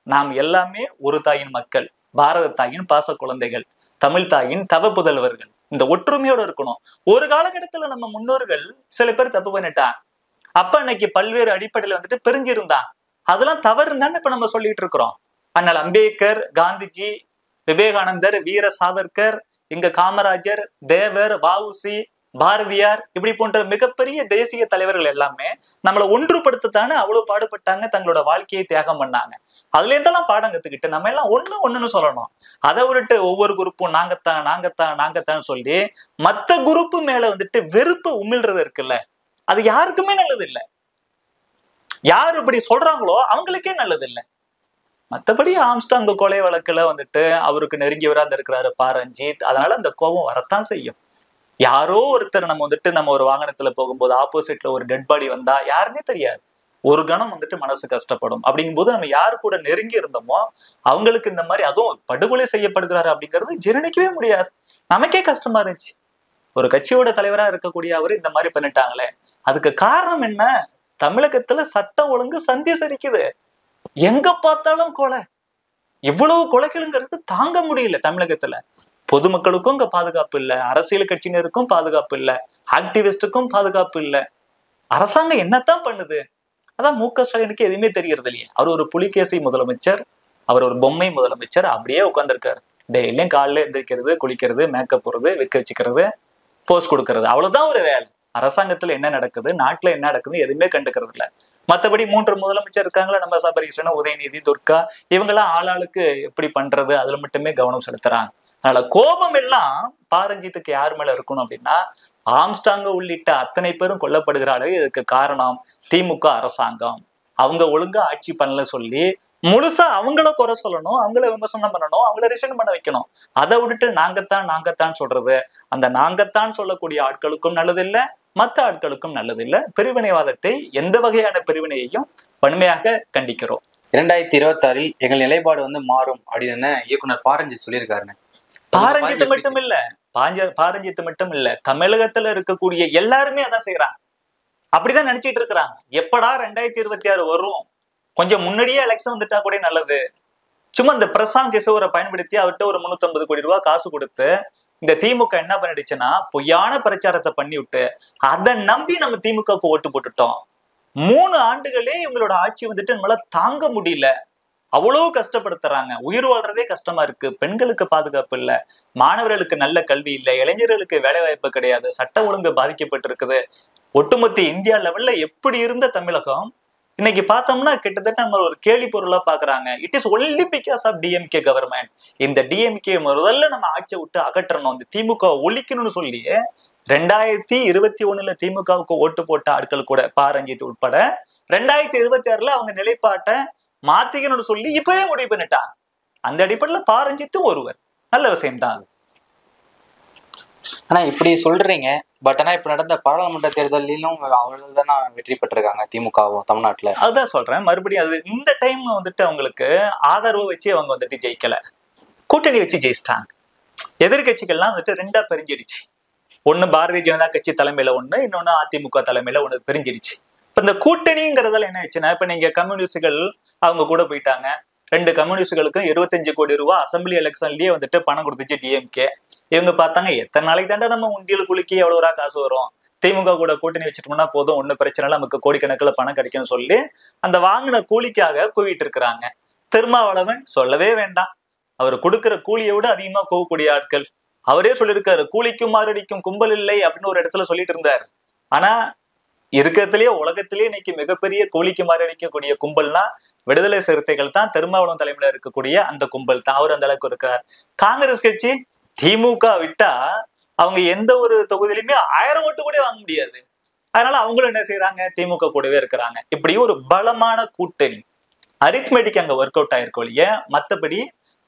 நாம் எல்லாமே ஒரு தாயின் மக்கள், பாரத தாயின் பாச குழந்தைகள், தமிழ் தாயின் தவ புதல்வர்கள். இந்த ஒற்றுமையோட இருக்கணும். ஒரு காலகட்டத்துல நம்ம முன்னோர்கள் சில பேர் தப்பு பண்ணிட்டாங்க. அப்ப இன்னைக்கு பல்வேறு அடிப்படையில வந்துட்டு பிரிஞ்சிருந்தான். அதெல்லாம் தவறுன்னு தானே இப்ப நம்ம சொல்லிட்டு இருக்கிறோம். அண்ணல் அம்பேத்கர், காந்திஜி, விவேகானந்தர், வீர சாவர்கர், இங்க காமராஜர், தேவர், வஉசி, பாரதியார் இப்படி போன்ற மிகப்பெரிய தேசிய தலைவர்கள் எல்லாமே நம்மளை ஒன்றுபடுத்தத்தானே அவ்வளவு பாடுபட்டாங்க, தங்களோட வாழ்க்கையை தியாகம் பண்ணாங்க. அதுல இருந்தெல்லாம் பாடம் கத்துக்கிட்டு நம்ம எல்லாம் ஒண்ணுன்னு சொல்லணும். அதை விட்டுட்டு ஒவ்வொரு குரூப்பும் நாங்கத்தான் சொல்லி மத்த குரூப்பு மேல வந்துட்டு வெறுப்பை உமிழ்றது இருக்குல்ல, அது யாருக்குமே நல்லது இல்லை. யாரு இப்படி சொல்றாங்களோ அவங்களுக்கே நல்லது இல்லை. மற்றபடி ஆம்ஸ்டாங் கொலை வழக்குல வந்துட்டு அவருக்கு நெருங்கியவரா இருக்கிறாரு ப. ரஞ்சித். அதனால அந்த கோபம் வரத்தான் செய்யும். யாரோ ஒருத்தர் நம்ம ஒரு வாகனத்துல போகும்போது ஆப்போசிட்ல ஒரு டெட் பாடி வந்தா யாருன்னே தெரியாது, ஒரு கணம் வந்துட்டு மனசு கஷ்டப்படும். அப்படிங்கும்போது நம்ம யாரு கூட நெருங்கி இருந்தோமோ அவங்களுக்கு இந்த மாதிரி அதுவும் படுகொலை செய்யப்படுகிறாரு அப்படிங்கிறது ஜீரணிக்கவே முடியாது. நமக்கே கஷ்டமா இருந்துச்சு. ஒரு கட்சியோட தலைவரா இருக்கக்கூடிய அவரு இந்த மாதிரி பண்ணிட்டாங்களே. அதுக்கு காரணம் என்ன? தமிழகத்துல சட்டம் ஒழுங்கு சந்தி சரிக்குது. எங்க பார்த்தாலும் கொலை. இவ்வளவு கொலைகளுங்கிறது தாங்க முடியல தமிழகத்துல. பொதுமக்களுக்கும் இங்க பாதுகாப்பு இல்லை, அரசியல் கட்சியினருக்கும் பாதுகாப்பு இல்லை, ஆக்டிவிஸ்டுக்கும் பாதுகாப்பு இல்லை. அரசாங்கம் என்னத்தான் பண்ணுது? அதான் மு.க. ஸ்டாலினுக்கு எதுவுமே தெரியறது இல்லையே. அவர் ஒரு புலிகேசி முதலமைச்சர், அவர் ஒரு பொம்மை முதலமைச்சர், அப்படியே உட்காந்துருக்காரு. டெய்லியும் காலையில எந்திரிக்கிறது, குளிக்கிறது, மேக்கப் போடுறது, விற்க வச்சுக்கிறது, போஸ்ட் கொடுக்கறது, அவ்வளவுதான் ஒரு வேலை. அரசாங்கத்துல என்ன நடக்குது, நாட்டுல என்ன நடக்குது எதுவுமே கண்டுக்கிறது இல்லை. மற்றபடி 3 முதலமைச்சர் இருக்காங்களா, நம்ம சபரீசன், உதயநிதி, துர்கா, இவங்கெல்லாம் ஆளாளுக்கு எப்படி பண்றது அதுல மட்டுமே கவனம் செலுத்துறாங்க. அதனால கோபம் எல்லாம் ப. ரஞ்சித்துக்கு யார் மேல இருக்கணும் அப்படின்னா, ஆம்ஸ்டாங் உள்ளிட்ட அத்தனை பேரும் கொல்லப்படுகிறார்கள். இதுக்கு காரணம் திமுக அரசாங்கம். அவங்க ஒழுங்கா ஆட்சி பண்ணல சொல்லி முழுசா அவங்கள குறை சொல்லணும், அவங்கள விமர்சனம் பண்ணணும், அவங்கள ரிசைன் பண்ண வைக்கணும். அதை விட்டுட்டு நாங்கத்தான் சொல்றது அந்த நாங்கத்தான் சொல்லக்கூடிய ஆட்களுக்கும் நல்லதில்லை, மற்ற ஆட்களுக்கும் நல்லதில்லை. பிரிவினைவாதத்தை எந்த வகையான பிரிவினையையும் வன்மையாக கண்டிக்கிறோம். 2026 எங்கள் நிலைப்பாடு வந்து மாறும் அப்படின்னு இயக்குனர் ப. ரஞ்சித் சொல்லியிருக்காருன்னு. பாரஞ்சித்து மட்டும் இல்ல, தமிழகத்துல இருக்கக்கூடிய எல்லாருமே அதான் செய்யறாங்க. அப்படிதான் நினைச்சிட்டு இருக்கிறாங்க. எப்படா 2026 வரும், கொஞ்சம் முன்னாடியே எலெக்ஷன் வந்துட்டா கூட நல்லது. சும்மா இந்த பிரசாந்த் கிஷோரை பயன்படுத்தி அவர்கிட்ட ஒரு 350 கோடி ரூபாய் காசு கொடுத்து இந்த திமுக என்ன பண்ணிடுச்சுன்னா பொய்யான பிரச்சாரத்தை பண்ணி விட்டு அதை நம்பி நம்ம திமுகவுக்கு ஓட்டு போட்டுட்டோம். 3 ஆண்டுகளே இவங்களோட ஆட்சி வந்துட்டு நம்மளால தாங்க முடியல. அவ்வளவு கஷ்டப்படுத்துறாங்க. உயிர் வாழ்றதே கஷ்டமா இருக்கு. பெண்களுக்கு பாதுகாப்பு இல்ல, மாணவர்களுக்கு நல்ல கல்வி இல்ல, இளைஞர்களுக்கு வேலை வாய்ப்பு கிடையாது, சட்ட ஒழுங்கு பாதிக்கப்பட்டிருக்குது. ஒட்டுமொத்த இந்தியா லெவல்ல எப்படி இருந்த தமிழகம் இன்னைக்கு பார்த்தோம்னா கிட்டத்தட்ட நம்ம ஒரு கேலி பொருளா பாக்குறாங்க. It is only because of DMK government. இந்த டிஎம்கே முதல்ல நம்ம ஆட்சியை விட்டு அகற்றணும், இந்த திமுக ஒழிக்கணும்னு சொல்லி 2021 திமுகவுக்கு ஓட்டு போட்ட ஆட்கள் கூட பாரஞ்சித் உட்பட 2026 அவங்க நிலைப்பாட்டை மாத்திக்கணும்னு சொல்லி இப்பவே முடிவு பண்ணிட்டாங்க. அந்த அடிப்படையில் பாரஞ்சித்தும் ஒருவர். நல்ல விஷயம்தான். ஆனா இப்படி சொல்றீங்க, பட் ஆனா இப்ப நடந்த பாராளுமன்ற தேர்தலிலும் அவர்கள் தானே வெற்றி பெற்றிருக்காங்க திமுகவும் தமிழ்நாட்டுல. அதுதான் சொல்றேன் மறுபடியும். அது இந்த டைம் வந்துட்டு அவங்களுக்கு ஆதரவு வச்சு அவங்க வந்துட்டு ஜெயிக்கல, கூட்டணி வச்சு ஜெயிச்சிட்டாங்க. எதிர்கட்சிகள்லாம் வந்துட்டு 2ஆ பிரிஞ்சிடுச்சு. ஒண்ணு பாரதிய ஜனதா கட்சி தலைமையில ஒண்ணு, இன்னொன்னு அதிமுக தலைமையில ஒண்ணு பிரிஞ்சிடுச்சு. இப்ப இந்த கூட்டணிங்கிறதால என்ன ஆச்சுன்னா, இப்ப நீங்க கம்யூனிஸ்டுகள் அவங்க கூட போயிட்டாங்க. 2 கம்யூனிஸ்டுகளுக்கும் 25 கோடி ரூபாய் அசம்பிளி எலெக்ஷன்லயே வந்துட்டு பணம் கொடுத்துச்சு டிஎம்கே. இவங்க பார்த்தாங்க எத்தனை நாளைக்கு தாண்டா நம்ம உண்டியல் குலுக்கி எவ்வளவு காசு வரும், திமுக கூட கூட்டணி வச்சுட்டோம்னா போதும், ஒன்னும் பிரச்சனை இல்லை, நமக்கு கோடிக்கணக்கில் பணம் கிடைக்கும்னு சொல்லி அந்த வாங்கின கூலிக்காக கூவிட்டு இருக்கிறாங்க. திருமாவளவன் சொல்லவே வேண்டாம், அவர் கொடுக்கிற கூலியை விட அதிகமா கூவக்கூடிய ஆட்கள். அவரே சொல்லியிருக்காரு, கூலிக்கும் மாரடிக்கும் கும்பல் இல்லை அப்படின்னு ஒரு இடத்துல சொல்லிட்டு இருந்தார். ஆனா இருக்கிறதுலயே உலகத்திலேயே இன்னைக்கு மிகப்பெரிய கூலிக்கு மாரடிக்கக்கூடிய கும்பல்னா விடுதலை சிறுத்தைகள் தான். திருமாவளவன் தலைமையில இருக்கக்கூடிய அந்த கும்பல் தான். அவர் அந்த அளவுக்கு இருக்கிறார். காங்கிரஸ் கட்சி திமுக விட்டா அவங்க எந்த ஒரு தொகுதியிலுமே 1000 ஓட்டு கூட வாங்க முடியாது. அதனால அவங்களும் என்ன செய்யறாங்க, திமுக கூடவே இருக்கிறாங்க. இப்படி ஒரு பலமான கூட்டணி அரித்மெட்டிக் அங்க ஒர்க் அவுட் ஆயிருக்கும் இல்லையா. மற்றபடி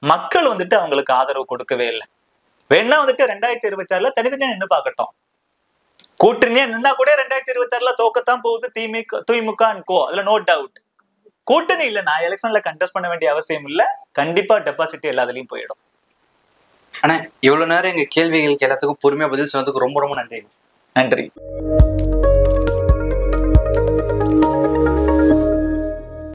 மக்கள் வந்துட்டு அவங்களுக்கு ஆதரவு கொடுக்கவே இல்லை. வேணா வந்துட்டு 2026 தனித்தனியா நின்று பார்க்கட்டும். கூட்டணியா நின்னா கூட 2026 தோக்கத்தான் போகுது திமுக அண்ட் கோ, அதுல நோ டவுட். கூட்டணி இல்ல, நான் எலெக்ஷன்ல கண்டெஸ்ட் பண்ண வேண்டிய அவசியம் இல்ல, கண்டிப்பா டெபாசிட் எல்லாத்துலயும் போயிடும். ஆனா இவ்வளவு நேரம் எங்க கேள்விகளுக்கு எல்லாத்துக்கும் பொறுமையா பதில் சொன்னதுக்கு ரொம்ப ரொம்ப நன்றி. நன்றி.